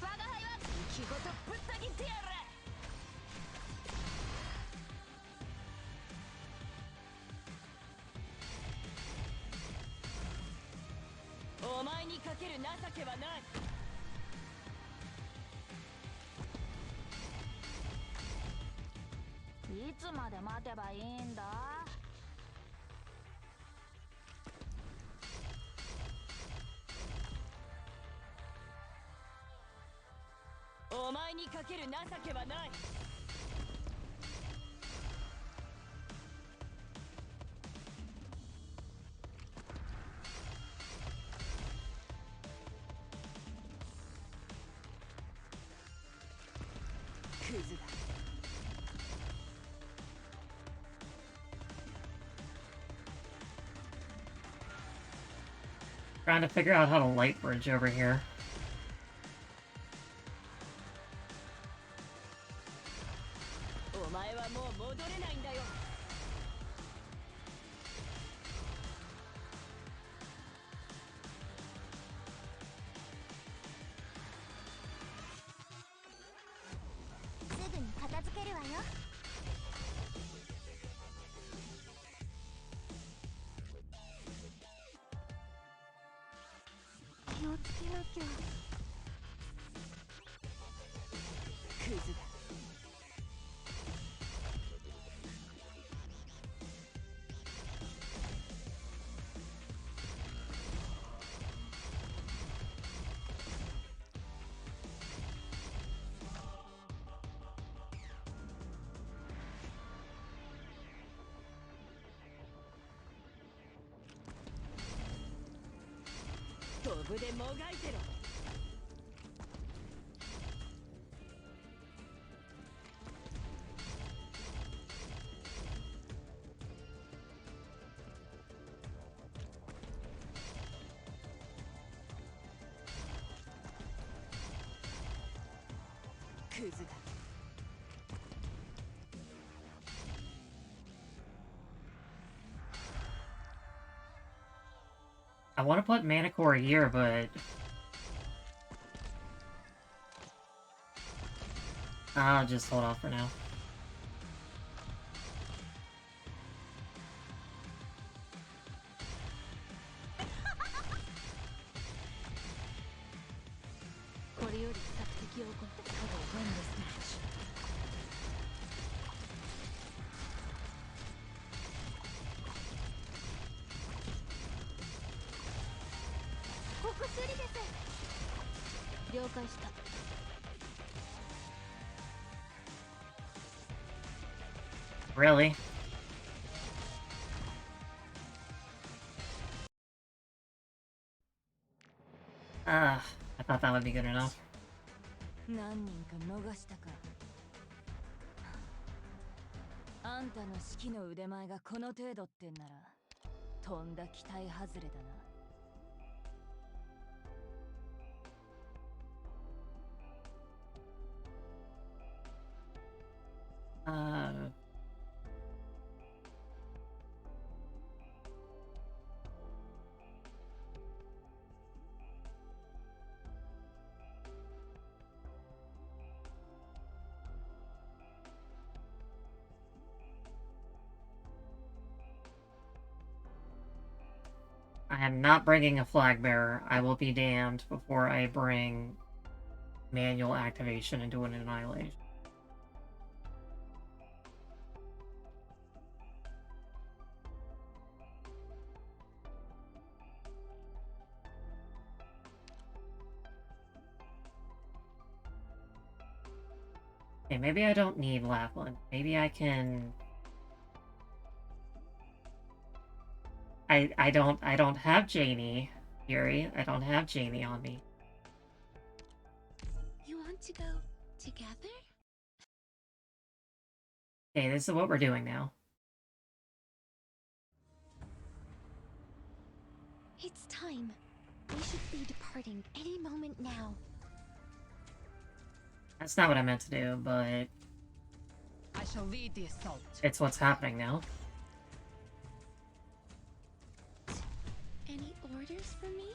我が輩は息ごとぶった切ってやる。お前にかける情けはない。いつまで待てばいいんだ。お前にかける情けはない。クズだ。Trying to figure out how to light bridge over here. お前はもう戻れないんだよ。すぐに片付けるわよ。気をつけなきゃ。クズだ。飛ぶでもがいてろ。クズだ。I want to put Manicore here, but I'll just hold off for now. Win this match. Really? I thought that would be good enough. 何人か逃したか。あんたの指揮の腕前がこの程度ってんなら、とんだ期待外れだな。I am not bringing a flag bearer. I will be damned before I bring manual activation into an Annihilation. Okay, maybe I don't need Lapland. Maybe I can... I don't have Janie, Yuri. I don't have Janie on me. You want to go together? Okay, this is what we're doing now. It's time. We should be departing any moment now. That's not what I meant to do, but I shall lead the assault. it's what's happening now. Any orders for me?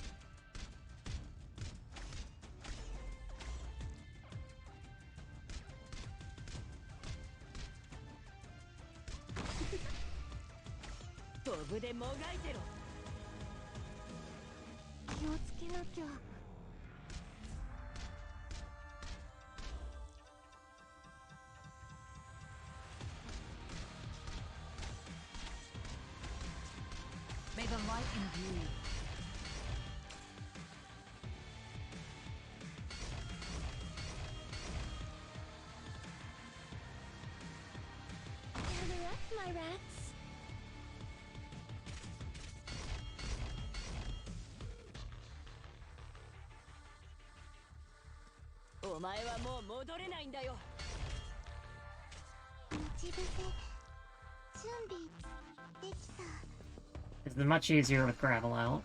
May the light imbue you. Gather up, my rats. お前はもう戻れないんだよ。待ち伏せ準備できた。 It's much easier with gravel out.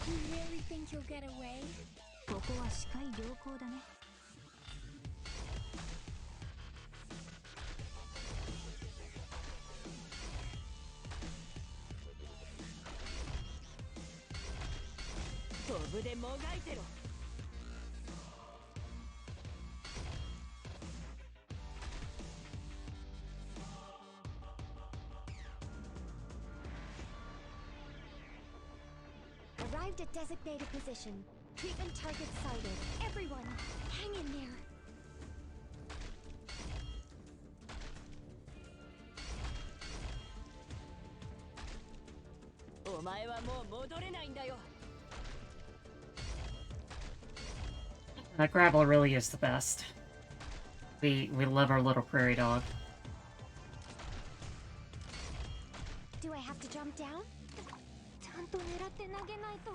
You really think you'll get away? ここは視界良好だね。飛ぶでもがいてろ。Arrived at designated position. Treatment target sighted. Everyone, hang in there. お前はもう戻れないんだよ。 That gravel really is the best. We love our little prairie dog. Do I have to jump down? ちゃんと狙って投げないと。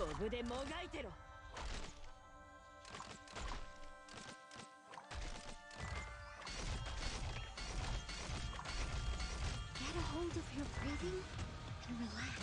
飛ぶでもがいてろ。 Get a hold of your breathing and relax.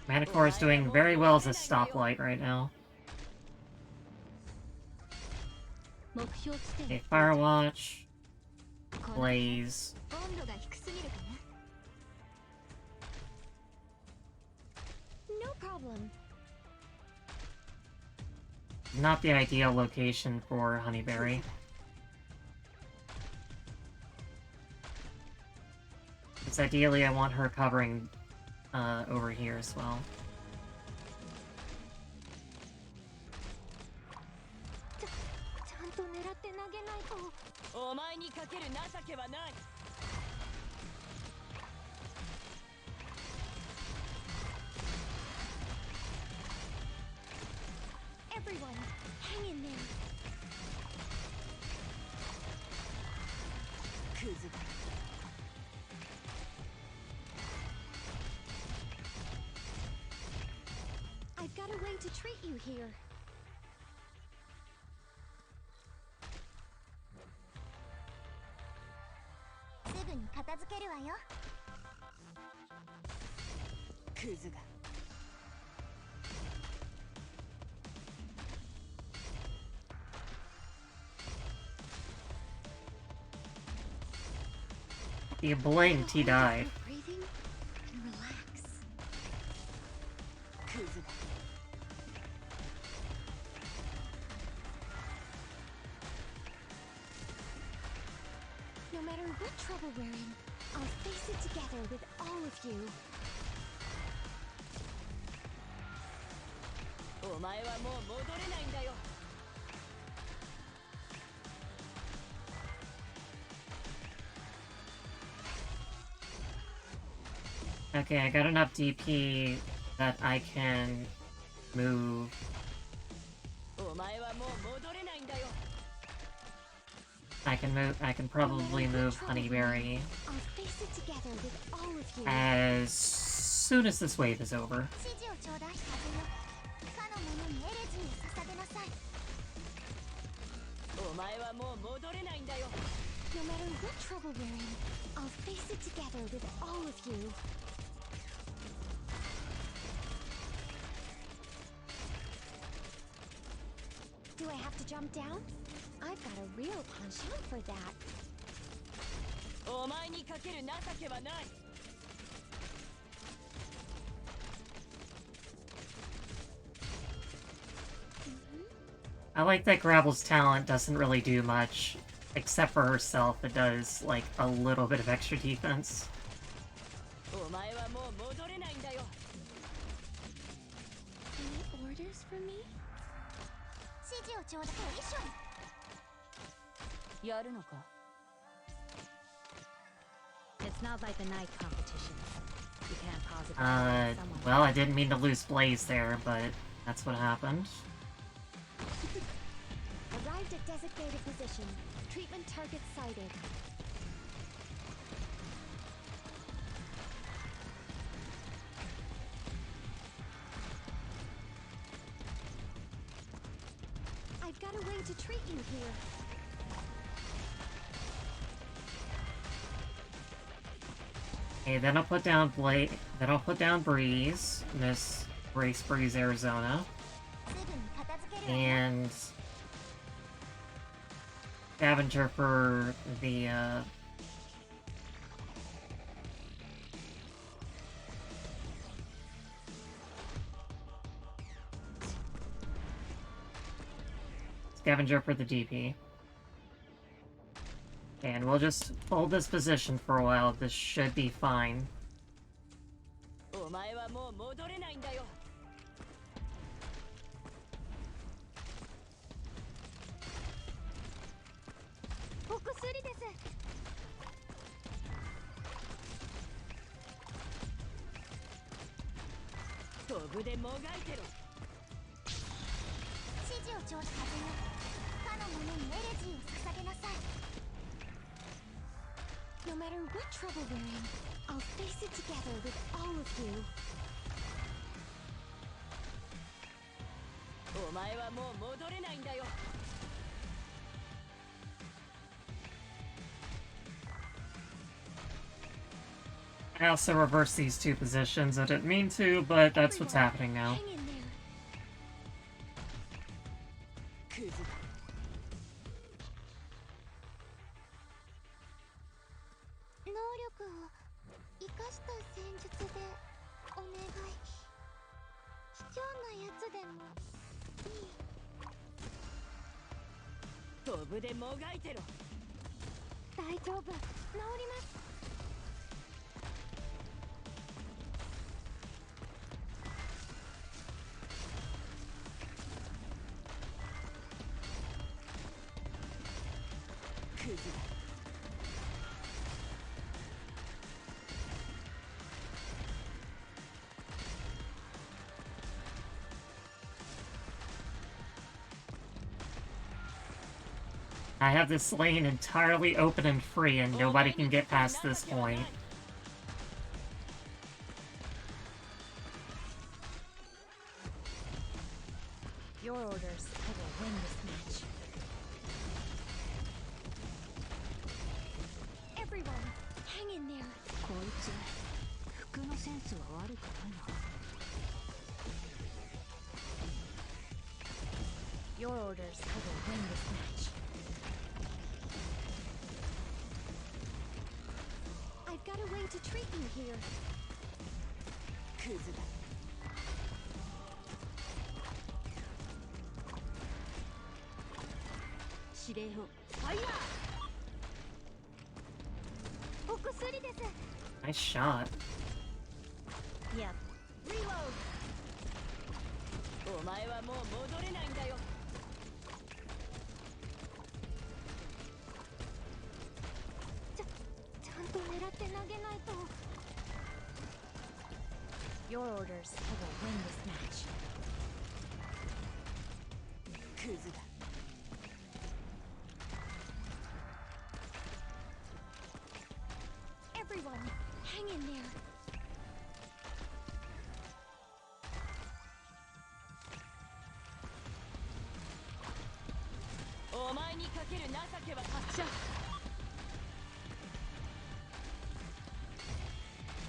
Manticore is doing very well as a stoplight right now. Okay, Firewatch. Blaze. No problem. Not the ideal location for Honeyberry. Because ideally I want her covering over here as well. Everyone, hang in there. I've got a way to treat you here. You blinked, he died. Breathing and relax. No matter what trouble we're in, I'll face it together with all of you. お前はもう戻れないんだよ。 Okay, I got enough DP that I can move. お前はもう戻れないんだよ。 I can probably move Honeyberry I'll face it together with all of you. as soon as this wave is over. 指示をちょうだい。かの者にエレジーを捧げなさい。お前はもう戻れないんだよ。 No matter what trouble we're in, I'll face it together with all of you. Do I have to jump down? I've got a real penchant for that. お前にかける情けはない。 I like that Gravel's talent doesn't really do much. Except for herself, it does, like, a little bit of extra defense. お前はもう戻れないんだよ。 Any orders for me? 指示をちょうだい。ミッション。やるのか。 It's not like a night competition. You can't pause it. Well, I didn't mean to lose Blaze there, but that's what happened. Arrived at designated position. Treatment target sighted. I've got a way to treat you here. Okay, then I'll put down Blade. Then I'll put down Breeze, Miss Race Breeze, Arizona, すぐに片付けるわよ and Scavenger for the Scavenger for the DP. And we'll just hold this position for a while. This should be fine. お前はもう戻れないんだよ。お薬です飛ぶでもがいてろ。指示をちょうだいかの者にエレジーを捧げなさい No matter what trouble we're in, I'll face it together with all of you お前はもう戻れないんだよ。I also reversed these two positions. I didn't mean to, but that's what's happening now. Hang in there クズだ。能力を生かした戦術でお願い卑怯なやつでもいい飛ぶでもがいてろ。大丈夫治りますクズだ。I have this lane entirely open and free, and nobody can get past this point. Your orders, I will win this match. Everyone hang in there こいつ服のセンスは悪くないな。 Your orders, I will win this match. I've got a way to treat you here クズだ。指令をファイヤー。お薬です Nice shot. Yep Reload お前はもう戻れないんだよ。ちゃんと狙って投げないと Your orders, I will win this match. クズだ。Everyone hang in there お前にかける情けは発射。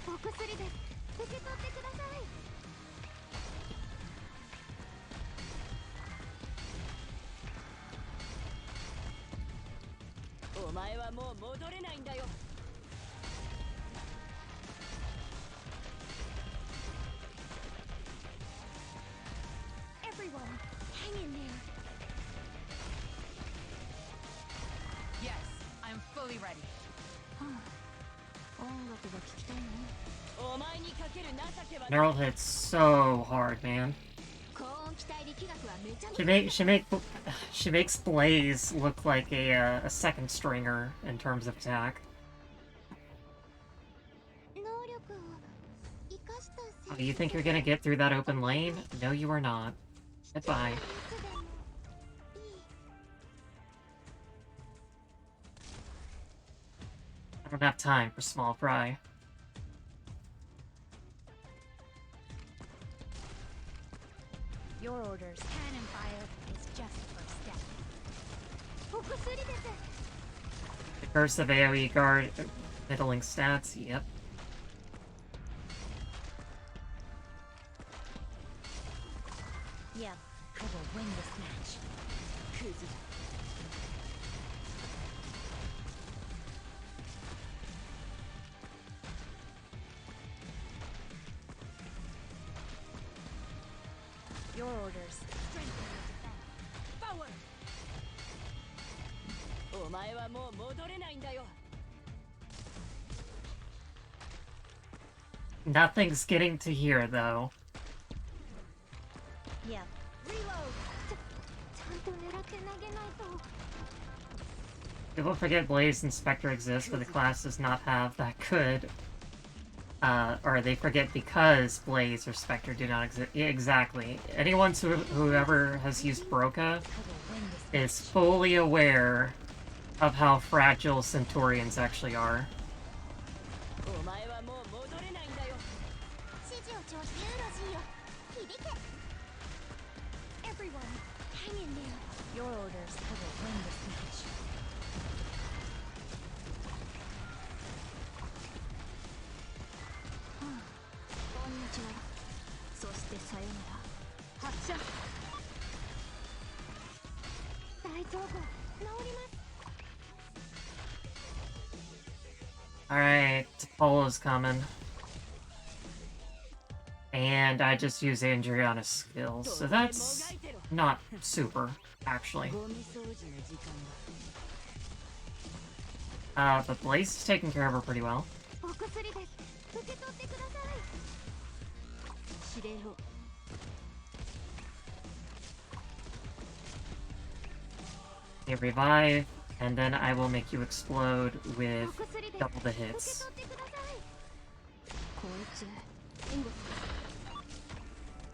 お薬です受け取ってくださいお前はもう戻れないんだよ。Everyone hang in there Yes, I'm fully ready. 音楽が聞きたいのお前にかける情けは Neural hits so hard, man. 高音期待力学はめちゃ She makes Blaze look like a second stringer in terms of attack. 能力を生かした戦 Oh, you think you're gonna get through that open lane? No, you are not. Goodbye. いつでもいい I don't have time for small fry. Your orders, cannon fire is just first step. お薬です The curse of AoE guard, middling stats, yep. Yeah, I will win this match. クズだ Your orders. パワーお前はもう戻れないんだよ Nothing's getting to here, though. Yeah. Reload. ちゃんと狙って投げないと People forget Blaze and Spectre exist, but the class does not have that good. Or they forget because Blaze or Spectre do not exist. Yeah, exactly. Anyone whoever has used Broca I will win this is fully aware of how fragile Centaurians actually are. お前はもう戻れないんだよ 指示をちょユーロジーよ響け Everyone, hang in there. Your orders. I will win this match. こんにちは。そしてさよなら。発射。大丈夫。治ります。 Alright, Polo's coming. And I just use Andriana's skills, so that's not super, actually. ゴミ掃除の時間だ But Blaze is taking care of her pretty well. お薬です。受け取ってください。指令を You revive, and then I will make you explode with お薬です。 double the 受け hits. 取ってください。こいつ援護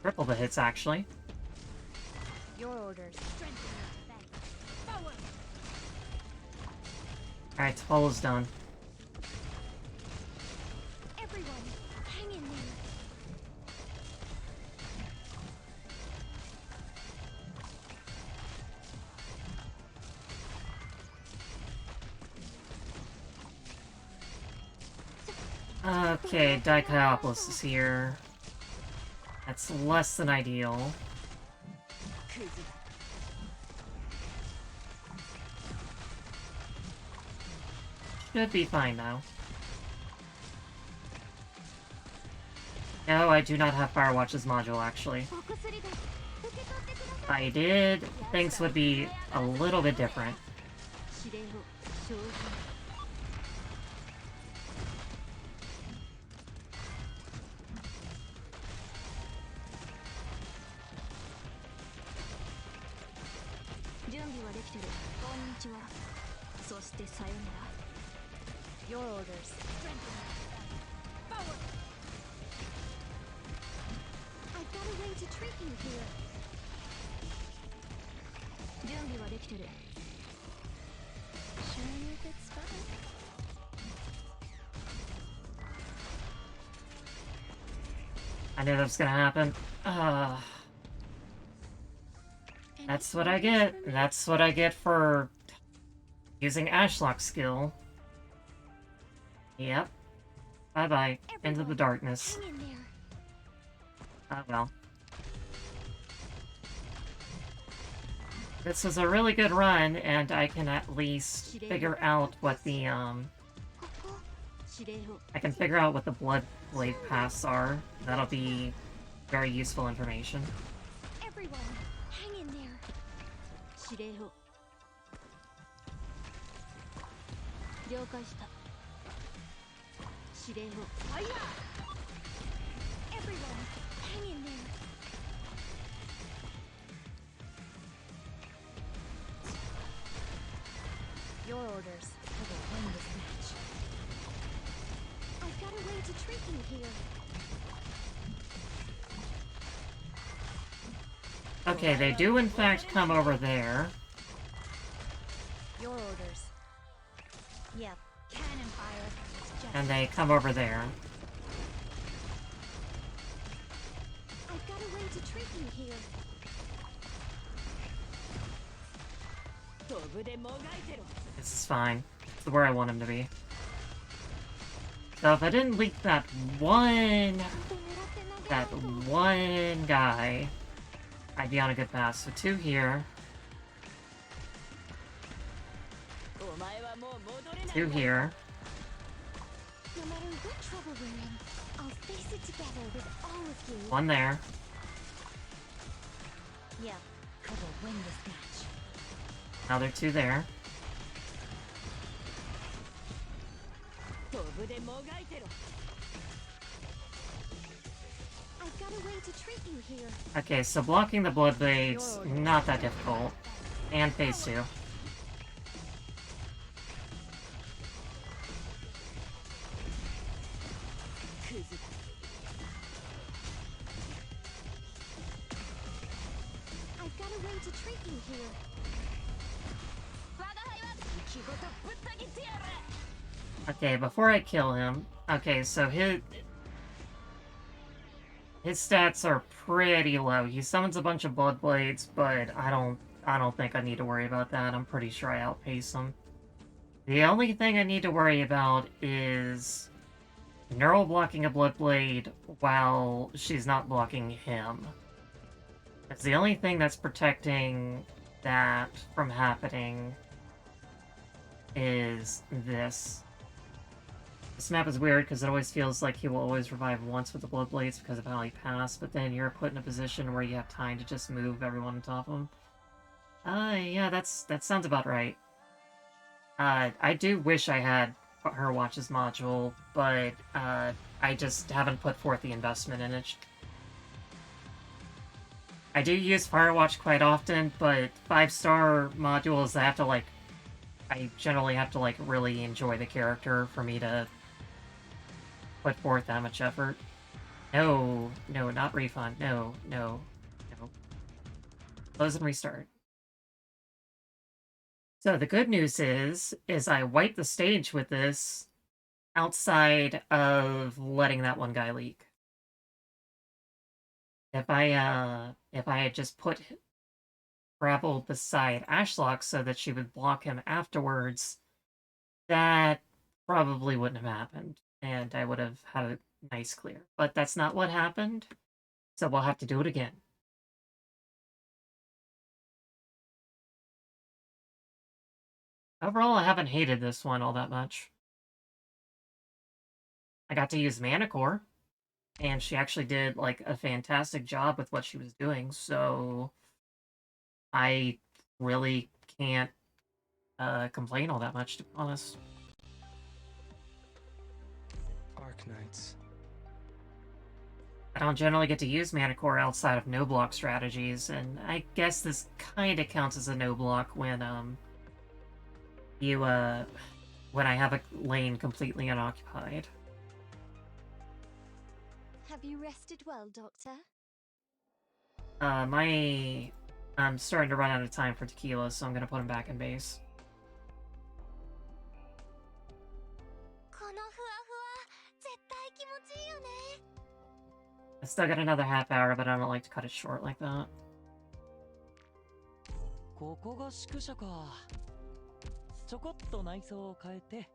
Triple the hits, actually. Your orders. Alright, Polo's done. Everyone, hang in there. Okay, Diciopolis is here. That's less than ideal. クズだ Should be fine, though. No, I do not have Firewatch's module, actually. お薬です。受け取ってくだ If さい。 I did, things would be a little bit different. 指令を照準 準備はできてるこんにちはそしてさよなら Your orders. I've got a way to treat you here. 準備はできてる Sure if it's fun. I knew that was gonna happen. That's what I get. That's what I get for using Ashlock's skill. Yep. Bye-bye. Into the darkness. Hang in there. Oh well. This was a really good run, and I can at least figure out what the,ここ 指令を I can figure out what the Bloodblade paths are. That'll be very useful information. Everyone, hang in there. 指令を了解した指令をファイヤー Everyone, hang in there. Your orders. I will win this match. I've got a way to treat you here. Okay, they do in fact come over there. Your orders. Yep. Cannon fire. It's just And they come over there. I've got a way to treat you here. 飛ぶでもがいてろ This is fine. It's where I want him to be. So if I didn't leak that one... ちゃんと狙って投げないと that one guy... I'd be on a good path. So 2 here. お前はもう戻れない 2 here. No matter what trouble we're in, I'll face it together with all of you. 1 there. Yeah, I will win this match. Another 2 there. 飛ぶでもがいてろ I've got a way to treat you here. Okay, so blocking the blood blades, not that difficult. And phase 2. I've got a way to treat you here. Okay, before I kill him... Okay, so his stats are pretty low. He summons a bunch of blood blades, but I don't think I need to worry about that. I'm pretty sure I outpace him. The only thing I need to worry about is neural blocking a blood blade while she's not blocking him. It's the only thing that's protecting that from happening is this. This map is weird because it always feels like he will always revive once with the blood blades because of how he passed, but then you're put in a position where you have time to just move everyone on top of him. Yeah, that sounds about right. I do wish I had her Watch's module, but I just haven't put forth the investment in it. I do use Firewatch quite often, but 5-star modules, I generally have to, like, really enjoy the character for me to put forth that much effort. No, not refund. No. Close and restart. So the good news is I wiped the stage with this outside of letting that one guy leak. If I had just put Grapple beside Ashlock so that she would block him afterwards, that probably wouldn't have happened, and I would have had a nice clear. But that's not what happened, so we'll have to do it again. Overall, I haven't hated this one all that much. I got to use Mana Core, and she actually did, like, a fantastic job with what she was doing, so I really can't complain all that much, to be honest. Arknights. I don't generally get to use Mana Core outside of no-block strategies, and I guess this kind of counts as a no-block when, when I have a lane completely unoccupied. Have you rested well, Doctor? I'm starting to run out of time for tequila, so I'm gonna put him back in base. I still got another half hour, but I don't like to cut it short like that. ここが宿舎か。ちょこっと内装を変えて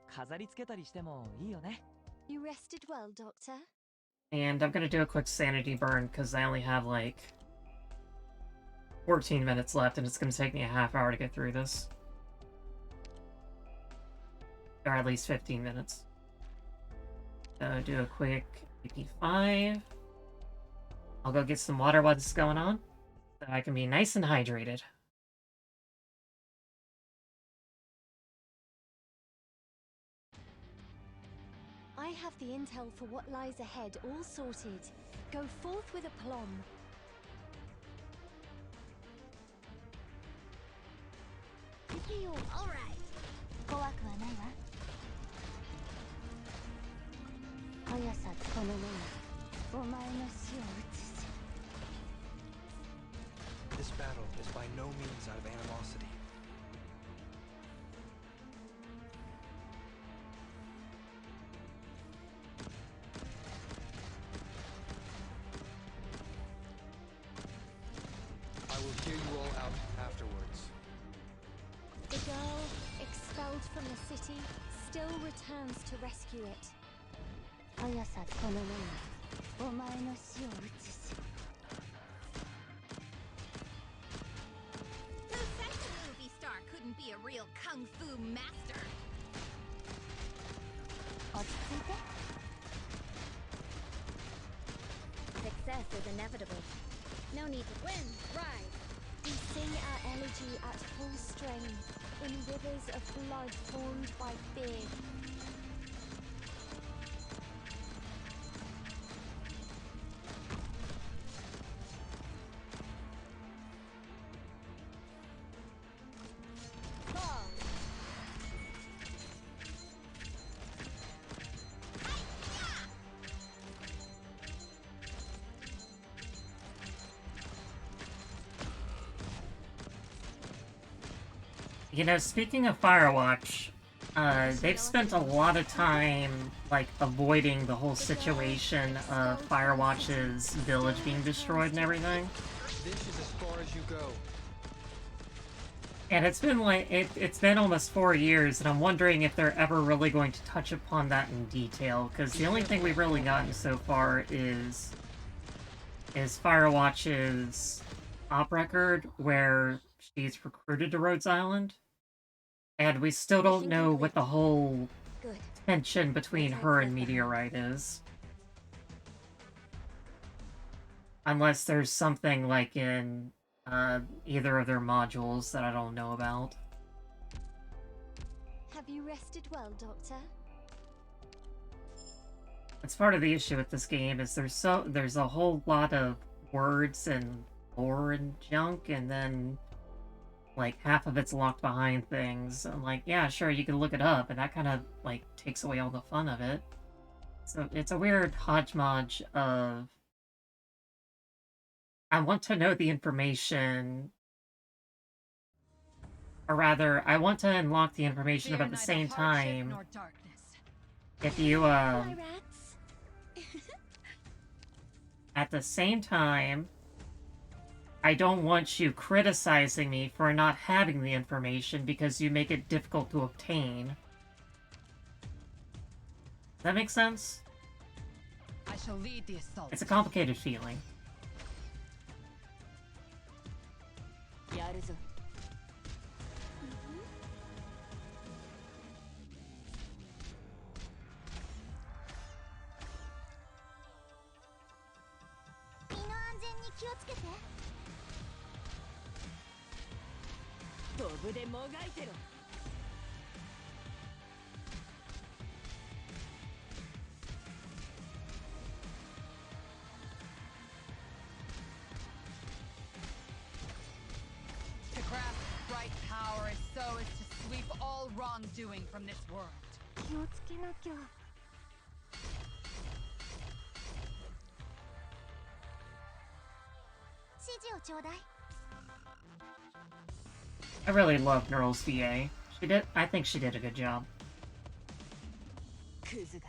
飾り付けたりしてもいいよね。You rested well, Doctor? And I'm gonna do a quick sanity burn because I only have like 14 minutes left, and it's gonna take me a half hour to get through this. Or at least 15 minutes. So do a quick AP5. I'll go get some water while this is going on, so I can be nice and hydrated. I have the intel for what lies ahead all sorted. Go forth with aplomb. All right. 怖くはないわ。速さこの目がお前の死を映す。This battle is by no means out of animosity. I will hear you all out afterwards. The girl, expelled from the city, still returns to rescue it. 速さこの目がお前の死を映す。wouldn't be a real kung fu master. 落ち着いて Success is inevitable. No need to win, rise. We sing our elegy at full strain, in rivers of blood formed by fear. Fall. You know, speaking of Firewatch, they've spent a lot of time, like, avoiding the whole situation of Firewatch's village being destroyed and everything. This is as far as you go. And it's been like, it's been almost 4 years, and I'm wondering if they're ever really going to touch upon that in detail, because the only thing we've really gotten so far is Firewatch's op record, where she's recruited to Rhodes Island. And we still don't know what the whole Good. tension between her and Meteorite is. Unless there's something like in either of their modules that I don't know about. Have you rested well, Doctor? It's part of the issue with this game is there's a whole lot of words and lore and junk, and then like half of it's locked behind things. I'm like, yeah, sure, you can look it up, and that kind of like takes away all the fun of it. So it's a weird hodgepodge of I want to know the information, or rather, I want to unlock the information, but at the same time, if you Hi, rats. at the same time, I don't want you criticizing me for not having the information because you make it difficult to obtain. Does that make sense? I shall lead the assault. It's a complicated feeling. やるぞ 身の安全に気をつけて。ドブでもがいてろ To grasp right power is so as to sweep all wrongdoing from this world. 気をつけなきゃ。指示をちょうだい。 I really love Neural's VA. I think she did a good job. クズが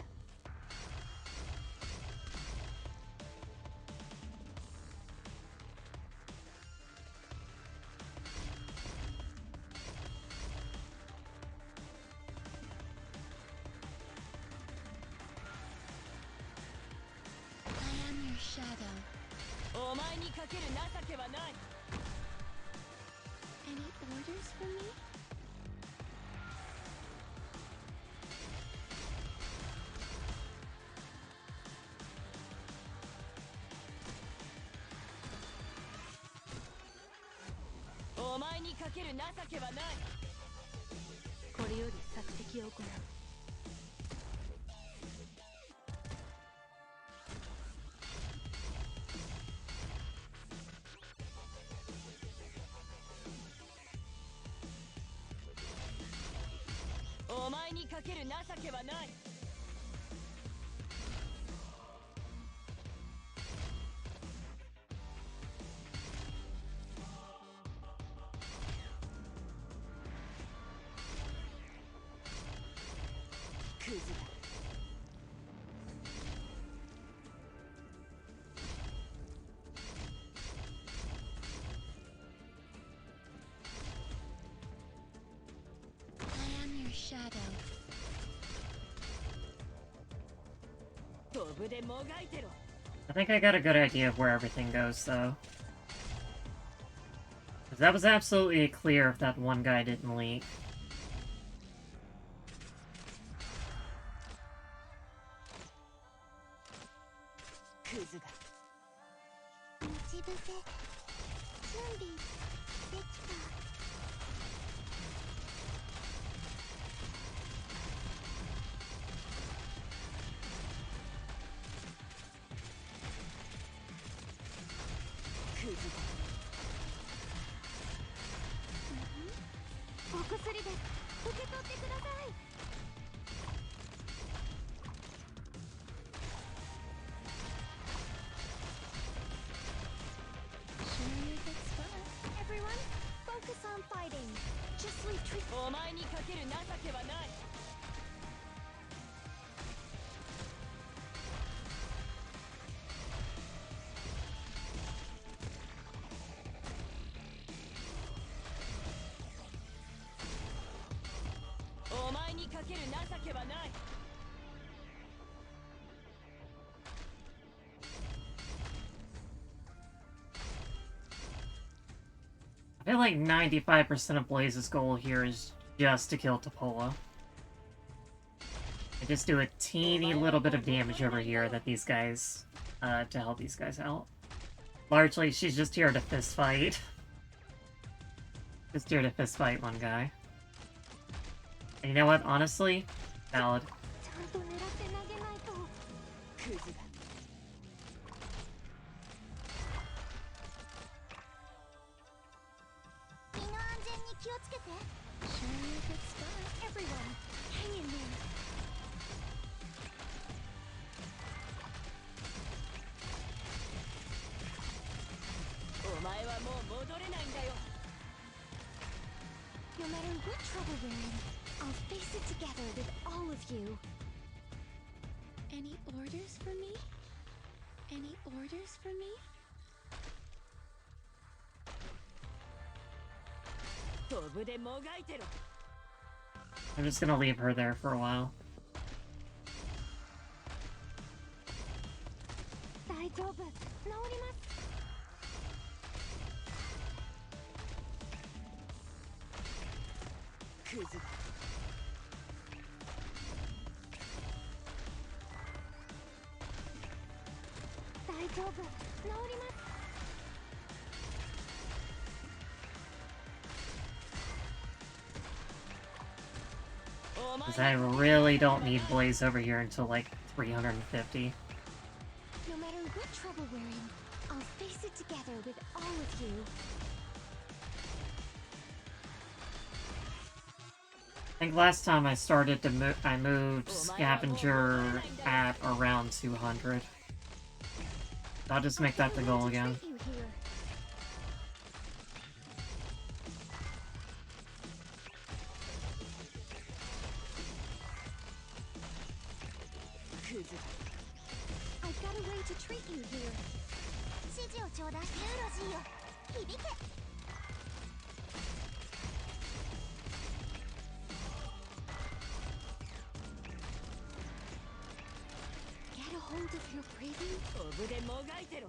I am your shadow. お前にかける情けはない Any orders for me? お前にかける情けはないこれより索敵を行う お前にかける情けはないクズだ I am your shadow. ドブでもがいてろ I think I got a good idea of where everything goes, though. That was absolutely clear if that one guy didn't leak. Everyone, focus on fighting. Just leave treat. お前にかける情けはない。お前にかける情けはない。I feel like 95% of Blaze's goal here is just to kill Topola. I just do a teeny little bit of damage over here that these guys, to help these guys out. Largely, she's just here to fist fight. Just here to fist fight one guy. And you know what? Honestly, valid. ちゃんと狙って投げないと。クズだ。身の安全に気をつけて。Sure you good spot. Everyone, hang in there. お前はもう戻れないんだよ。No matter what trouble we're in, I'll face it together with all of you. Any orders for me? Any orders for me? 飛ぶでもがいてろ。 I'm just gonna leave her there for a while. 大丈夫。治ります。クズだ。大丈夫。治ります。 Because I really don't need Blaze over here until like 350. No matter what trouble we're in, I'll face it together with all of you. I think last time I started to move, I moved Scavenger at around 200. I'll just make that the goal again. You here. I've got a way to treat you here. 指示をちょうだい。ユーロジーよ。響け。Get a hold of your breathing. 飛ぶでもがいてろ。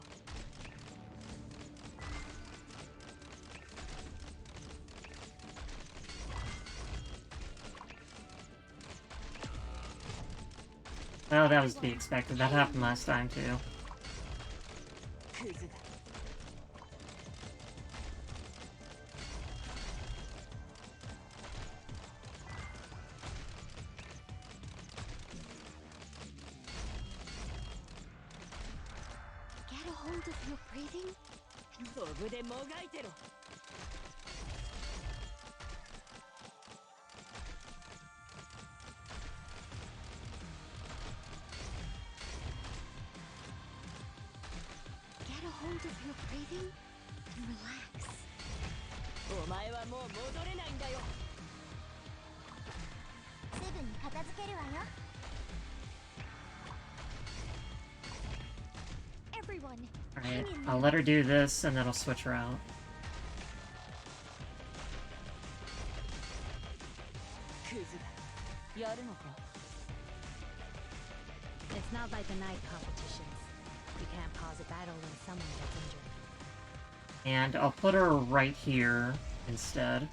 Oh, that was to be expected. That happened last time, too. クズだ。 Get a hold of your breathing. 飛ぶでもがいてろ。 Get a hold of your breathing and relax. お前はもう戻れないんだよ。すぐに片付けるわよ。Everyone, Alright, hang in I'll there. let her do this, and then I'll switch her out. クズだ。やるのか。 It's not like the night competitions. You can't pause a battle when someone gets injured. And I'll put her right here instead.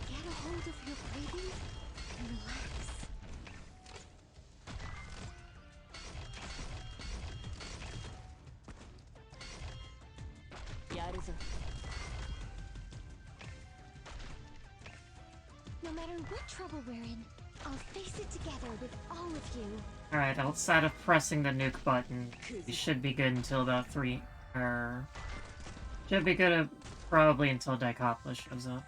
Get a hold of your breathing and relax. No matter what trouble we're in, I'll face it together with all of you. Alright, outside of pressing the nuke button, we should be good until about 3... should be good probably until Dichopolis shows up.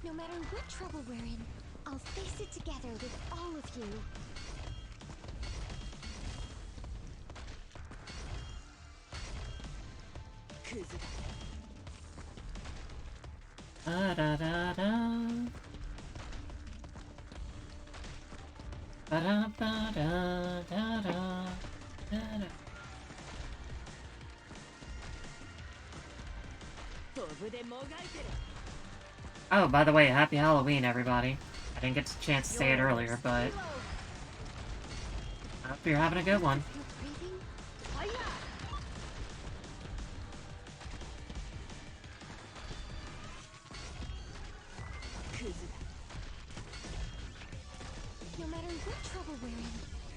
No matter what trouble we're in, I'll face it together with all of you. Da da da da. Ba da ba da da da da da. Oh, by the way, happy Halloween, everybody. I didn't get a chance to say it earlier, but I hope you're having a good one. No matter what trouble we're in,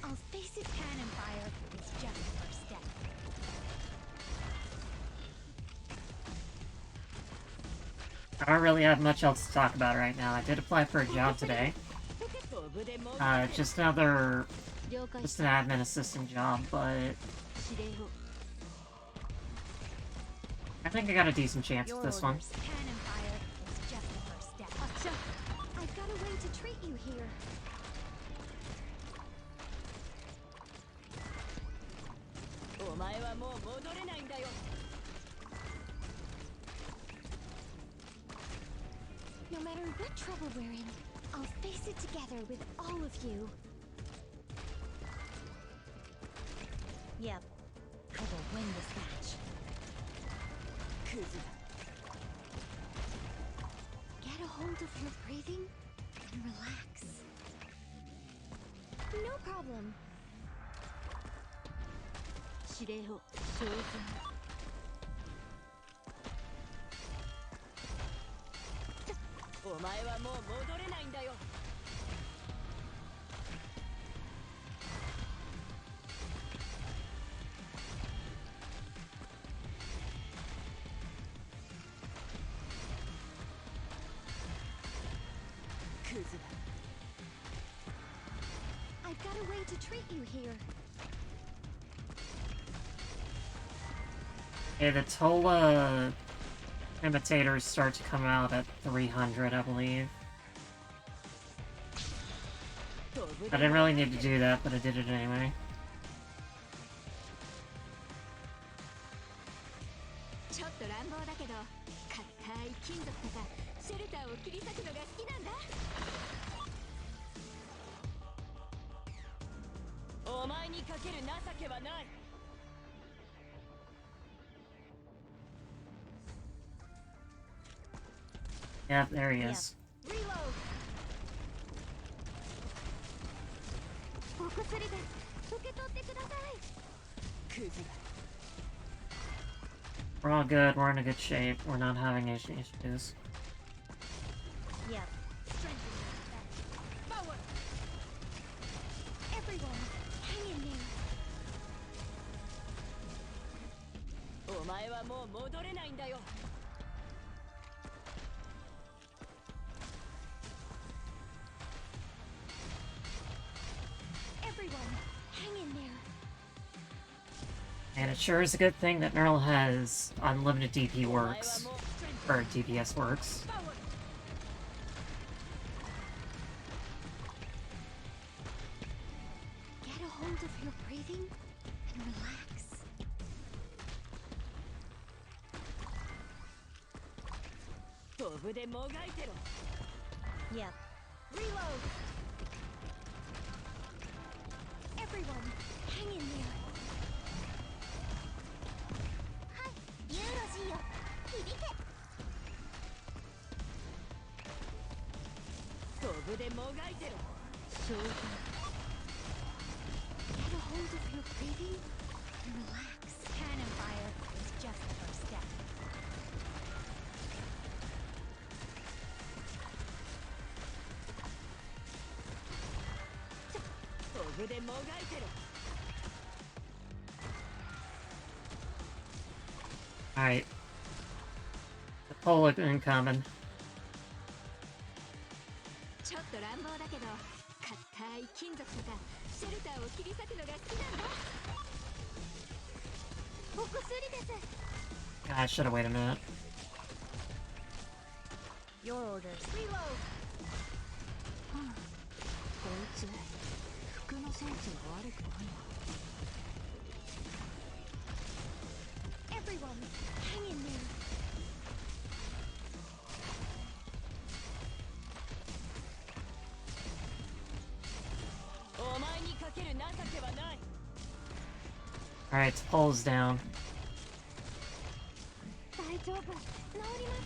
I'll face it. Cannon fire is just the first step. I don't really have much else to talk about right now. I did apply for a job today. Just an admin assistant job, but I think I got a decent chance with this one. Cannon fire is just the first step. I've got a way to treat you here. No matter what trouble we're in, I'll face it together with all of you. Yep, I will win this match. Get a hold of your breathing and relax. No problem. 指令を召喚 お前はもう戻れないんだよ。クズだ。I've got a way to treat you here. Okay, the Tola imitators start to come out at 300, I believe. I didn't really need to do that, but I did it anyway. ちょっと乱暴だけど、硬い金属とかシェルターを切り裂くのが好きなんだ。お前にかける情けはない。 Yeah, there he is. We're all good, we're in a good shape, we're not having any issues. Yep. Forward. Everyone, hang in there. お前はもう戻れないんだよ。 Everyone, And it sure is a good thing that Neural has unlimited DP works. Or DPS works. Get a hold of your breathing and relax. Yep. Reload. Everyone, hang in there. Hi, Eulogy yo. Hibike. Get a hold of your breathing and relax. Cannon fire is just the first step. Alright. The pole incoming. ちょっと乱暴だけど、硬い金属とかシェルターを切り裂くのが好きなんだ。お薬です。 God, I should have waited a minute. Your orders. Reload. こいつ服のセンスが悪くないわ。Everyone, hang in there. お前にかける情けはない。 Alright, pole's down. 大丈夫。治ります。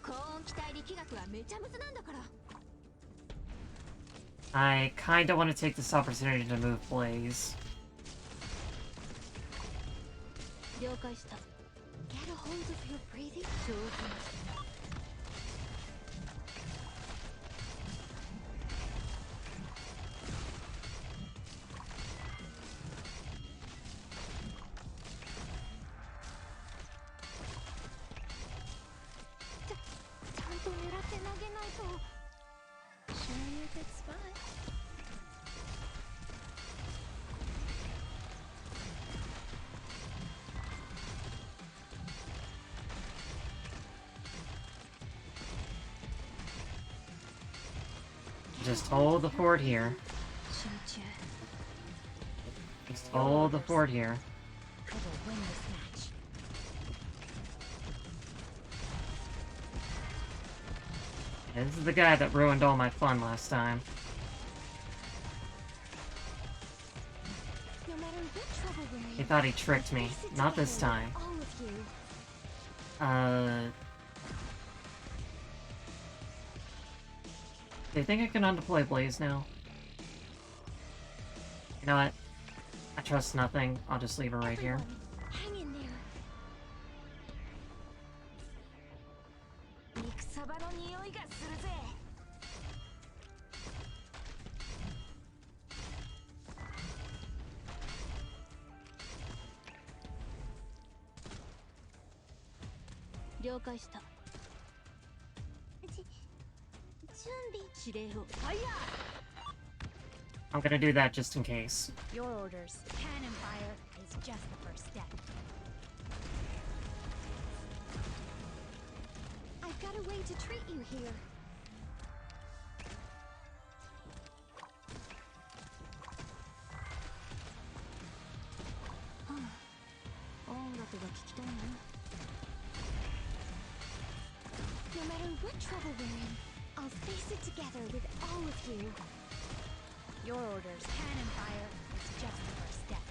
高温気体力学はめちゃむずなんだから。 I kinda want to take this opportunity to move Blaze. 了解した。Get a hold of your breathing. 上手。ちゃんと狙って投げないと。Sure if it's fine. Just hold the fort here. 集中。 Just hold the fort here. I will win this match. This is the guy that ruined all my fun last time. No matter what trouble we're in, He thought he tricked me. face it Not this together, time. all of you. Do you think I can undeploy Blaze now? You know what? I trust nothing. I'll just leave her right here. Everyone, hang in there. 肉そばの匂いがするぜ。了解した。準備。指令を。ファイヤー。 I'm gonna do that just in case. Your orders. Cannon fire is just the first step. I've got a way to treat you here. No matter what trouble we're in, I'll face it together with all of you. Your orders. Cannon fire is just the first step.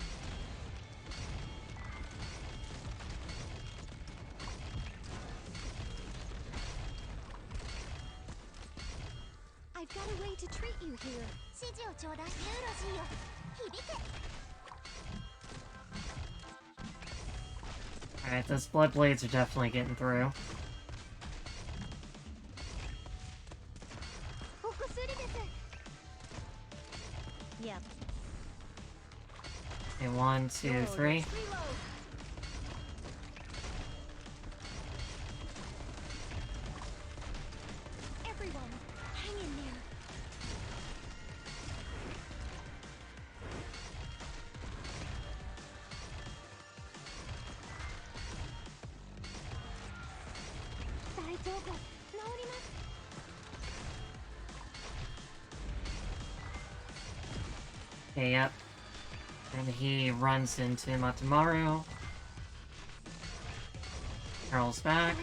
I've got a way to treat you here. 指示をちょうだい。ユーロジーよ。響け。 Alright, those blood blades are definitely getting through. お薬です。Yep. Okay, 1, 2, 3. Everyone, hang in there. Okay, yep. And he runs into Matamaru. Carol's back.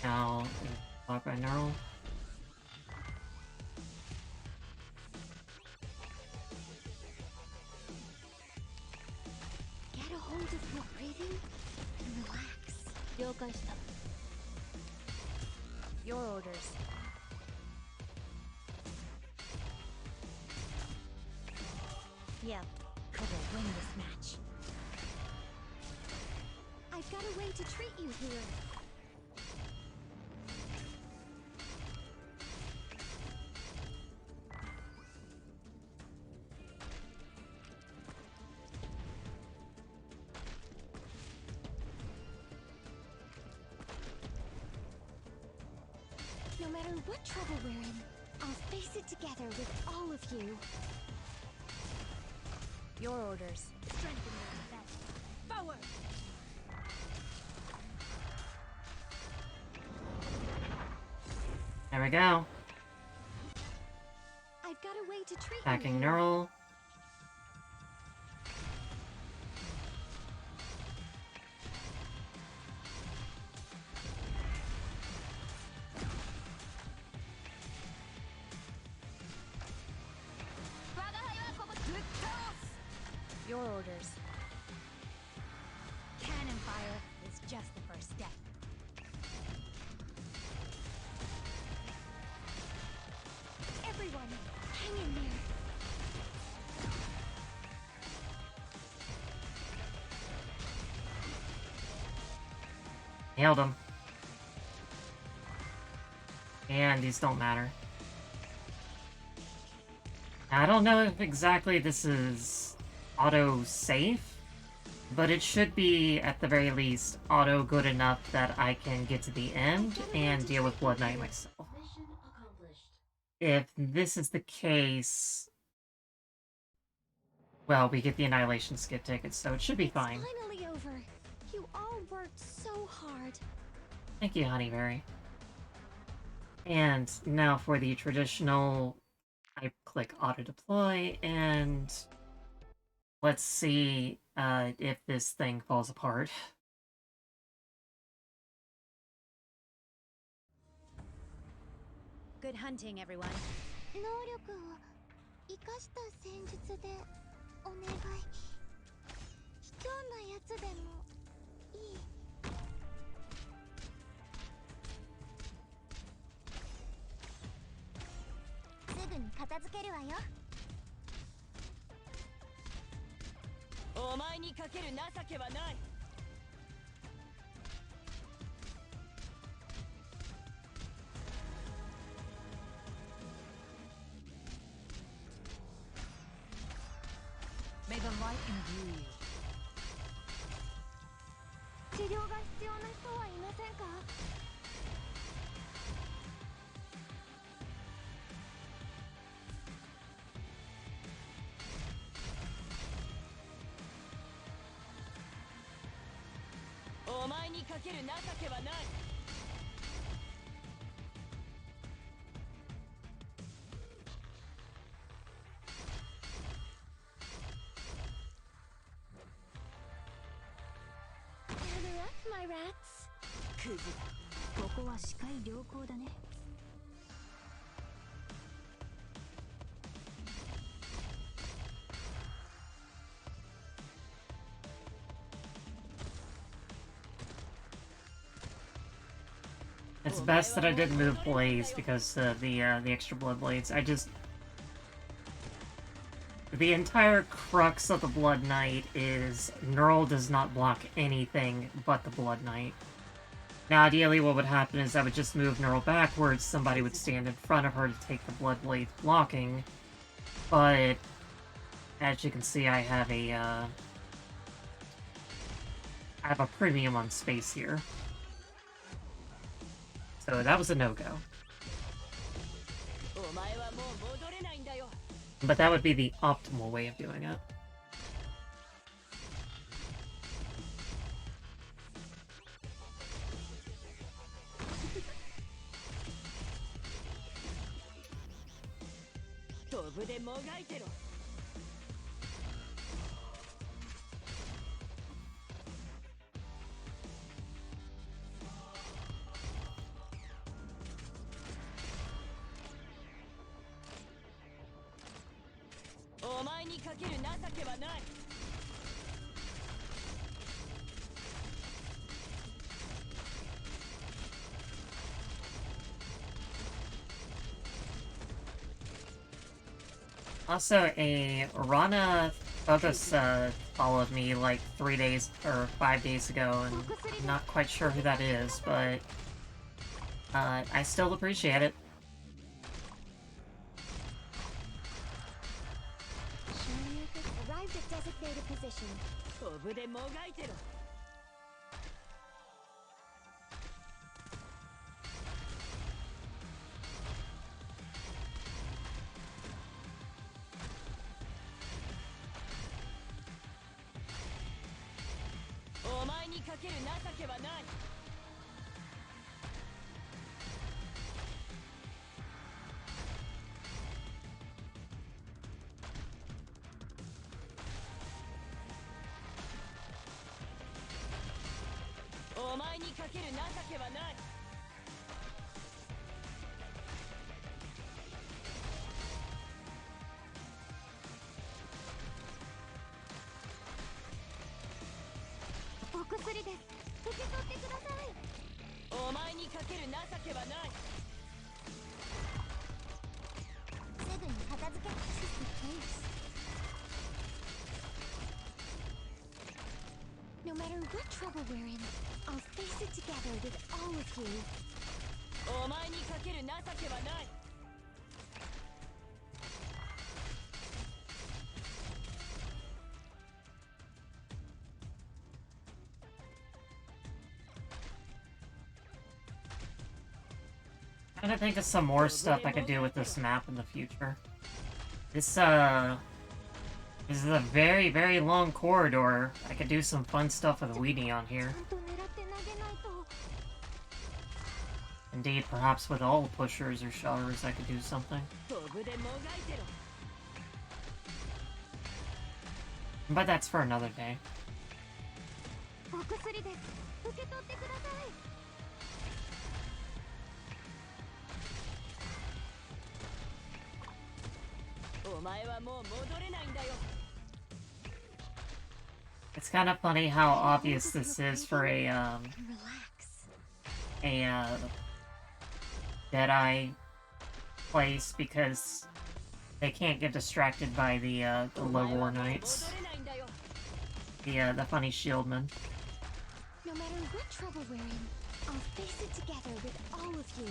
Now, blocked by Neural. Get a hold of your breathing and relax. 了解した Your orders. Yeah, I will win this match. I've got a way to treat you here. No matter what trouble we're in, I'll face it together with all of you. Your orders. Strengthen your defense. Forward! There we go. I've got a way to treat Attacking you. Neural. Your orders. Cannon fire is just the first step. Everyone, hang in there. Nailed him. And these don't matter. I don't know if exactly this is auto-safe, but it should be, at the very least, auto good enough that I can get to the end and deal with Blood Knight myself. If this is the case, well, we get the Annihilation skip tickets, so it should be fine. It's finally over. You all worked so hard. Thank you, Honeyberry. And now for the traditional, I click auto deploy, and let's see if this thing falls apart. Good hunting, everyone. 能力を生かした戦術でお願い。卑怯なやつでもいい。すぐに片付けるわよ。お前にかける情けはない。May the light imbue you. 治療が必要な人はいませんか？ お前にかける情けはない。Gather up, my rats. クズだ。ここは視界良好だね。It's best that I didn't move Blaze because the extra blood blades. The entire crux of the Blood Knight is Neural does not block anything but the Blood Knight. Now, ideally, what would happen is I would just move Neural backwards, somebody would stand in front of her to take the Blood Blade blocking, but as you can see, I have a premium on space here. So that was a no-go. お前はもう戻れないんだよ。 But that would be the optimal way of doing it. ブでもがいてろ。お前にかける情けはない。Also, a Rana Focus followed me like 3 days or 5 days ago, and I'm not quite sure who that is, but I still appreciate it. Arrived at designated position. 飛ぶでもがいてろ。お前にかける情けはない。お前にかける情けはない。お薬です。受け取ってください。お前にかける情けはない。すぐに片付け。No matter what trouble we're in, I'll face it together with all of you. お前にかける情けはない。I'm trying to think of some more stuff I could do with this map in the future. This is a very, very long corridor. I could do some fun stuff with Weenie on here. ちゃんと狙って投げないと。 Indeed, perhaps with all pushers or shovers I could do something. 飛ぶでもがいてろ。 But that's for another day. お薬です。受け取ってください。お前はもう戻れないんだよ。 It's kind of funny how obvious this is for a Relax. Deadeye place because they can't get distracted by the low Arknights. 戻れないんだよ。 The funny shieldmen. No matter what trouble we're in, I'll face it together with all of you.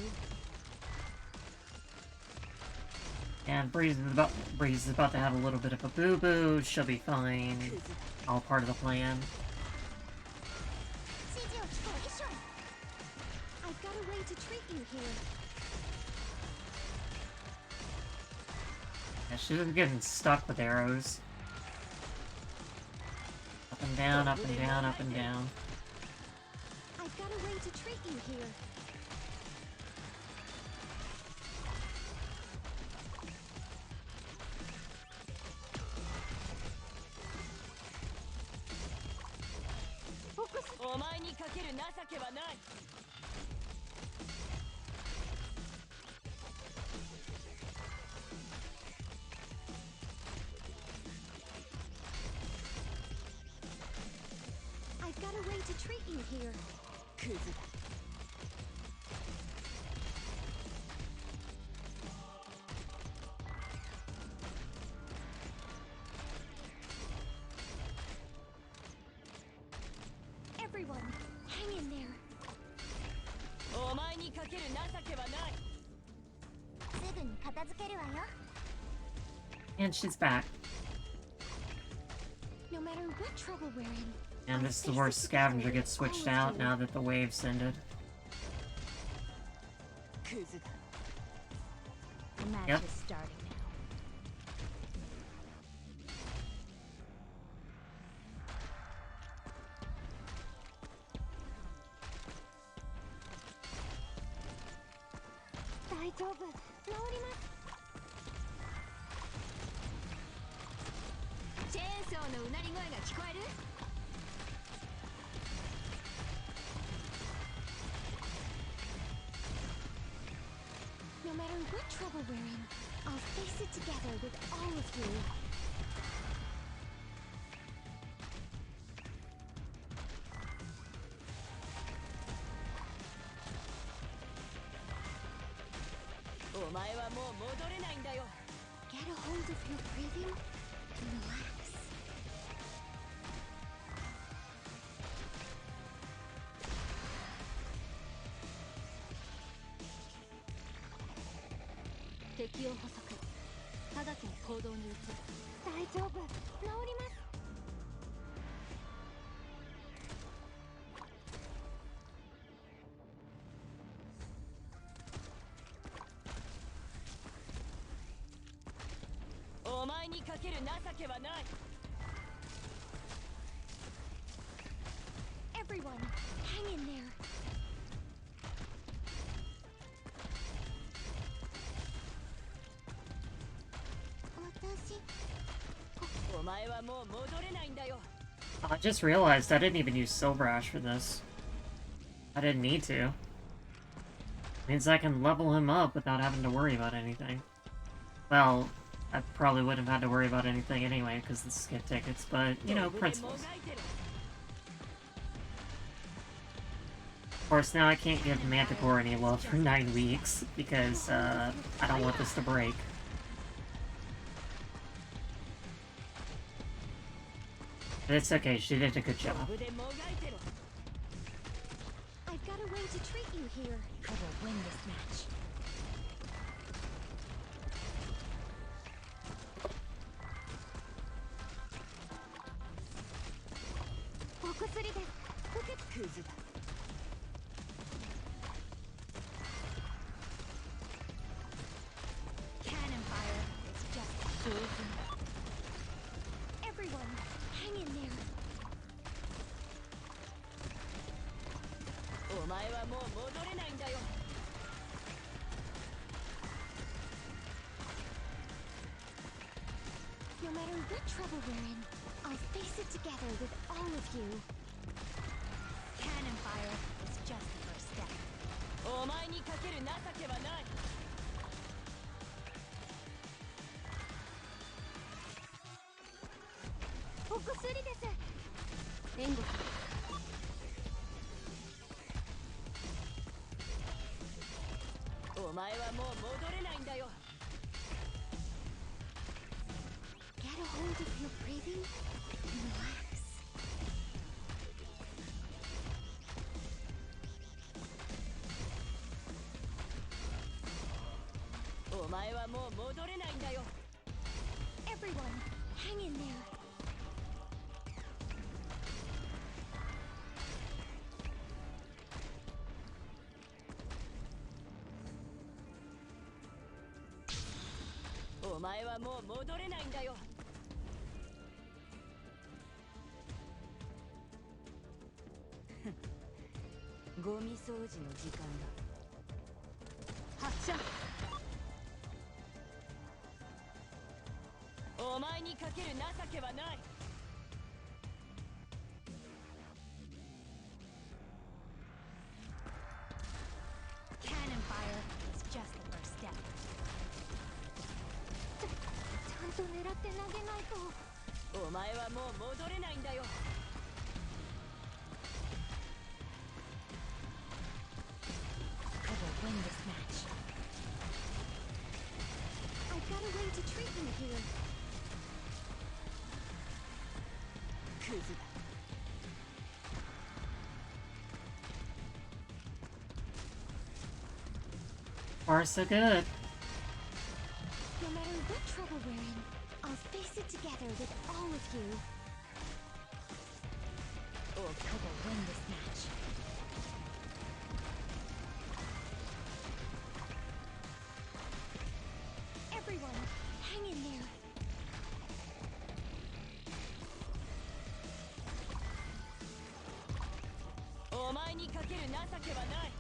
And Breeze is about to have a little bit of a boo-boo. She'll be fine. All part of the plan. I've got a way to treat you here. Yeah, she's just getting stuck with arrows. Up and down, up and down, up and down. I've got a way to treat you here. Focus. お前にかける情けはない。 I've got a way to treat you here. クズだ。 Everyone, hang in there. お前にかける情けはない。すぐに片付けるわよ。 And she's back. No matter what trouble we're in. And this is where Scavenger gets switched out now that the wave's ended. クズだ。 The match Yep. is starting now. チェーンソーのうなり声が聞こえる？ No matter what trouble we're in, I'll face it together with all of you. お前はもう戻れないんだよ。 Get a hold of your breathing and relax. 敵を捕捉。直ちに行動に移る。大丈夫、治ります。お前にかける情けはない。 Everyone, hang in there. 私 お前はもう戻れないんだよ。 I just realized I didn't even use Silver Ash for this. I didn't need to. Means I can level him up without having to worry about anything. Well, I probably wouldn't have had to worry about anything anyway, because the skip tickets, but, you know, principles. Of course, now I can't give Manticore any love for 9 weeks, because, I don't want this to break. But it's okay, she did a good job. I've got a way to treat you here. I will win this match. お薬です。受けクズだ。Cannon fire. It's just shooting. Everyone, hang in there. お前はもう戻れないんだよ。 No matter what trouble we're in, I'll face it together with all of you. Cannon fire is just the first step. お前にかける情けはない。 お薬です。援護。お前はもう戻れないんだよ。 Get a hold of your breathing and relax. お前はもう戻れないんだよ。 Everyone, hang in there. お前はもう戻れないんだよ。 ゴミ掃除の時間だ。発射。お前にかける情けはない。 Cannon fire is just the first step. ちゃんと狙って投げないと。お前はもう戻れないんだよ。 I will win this match. I've got a way to treat you here. クズだ。 Far so good. No matter what trouble we're in, I'll face it together with all of you. I will win this match. Everyone, hang in there. お前にかける情けはない。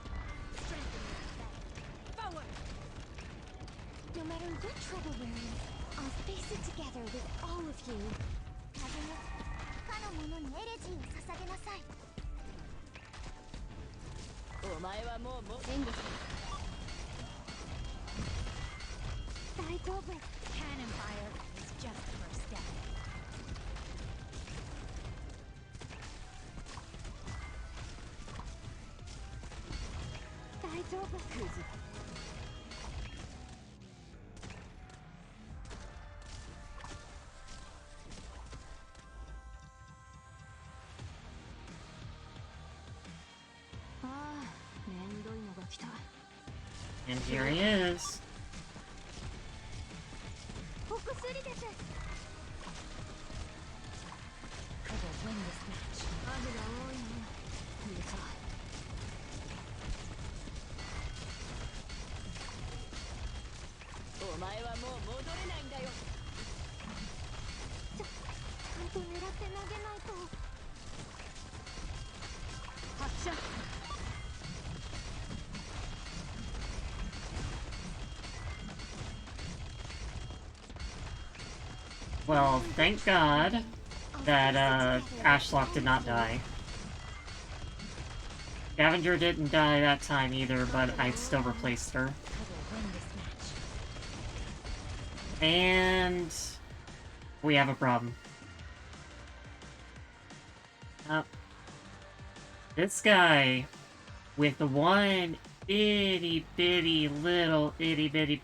Forward. No matter what trouble we're in, I'll face it together with all of you. 者にエレジーを捧げなさい。お前はもう援護する。大丈夫。 Cannon fire is just the first step. 大丈夫。クズ。ああ、めんどいのが来た。 And here he is. お薬です。数が多いね。うるさい。お前はもう戻れないんだよ。ちゃんと狙って投げないと。発射。 Well, thank God that Ashlock did not die. Scavenger didn't die that time either, but I still replaced her. And we have a problem. This guy with the one itty bitty little itty bitty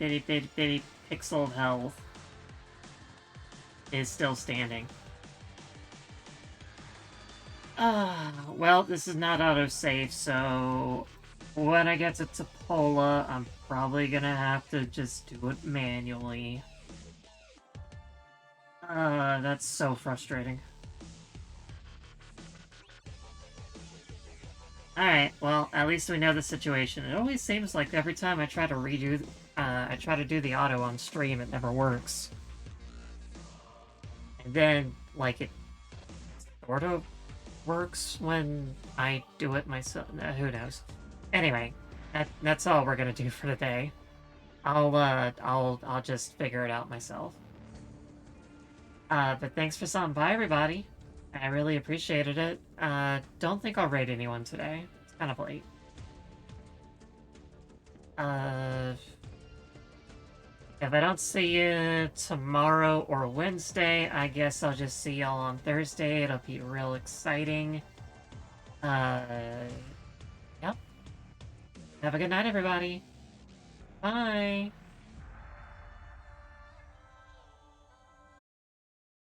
pixel of health is still standing. Well, this is not autosave, so when I get to Topola, I'm probably gonna have to just do it manually. That's so frustrating. Alright, well, at least we know the situation. It always seems like every time I try to do the auto on stream, it never works. And then, like, it sort of works when I do it myself. Who knows? Anyway, that's all we're gonna do for today. I'll just figure it out myself. But thanks for stopping by, everybody. I really appreciated it. Don't think I'll raid anyone today. It's kind of late. If I don't see you tomorrow or Wednesday, I guess I'll just see y'all on Thursday. It'll be real exciting. Yep. Have a good night, everybody. Bye.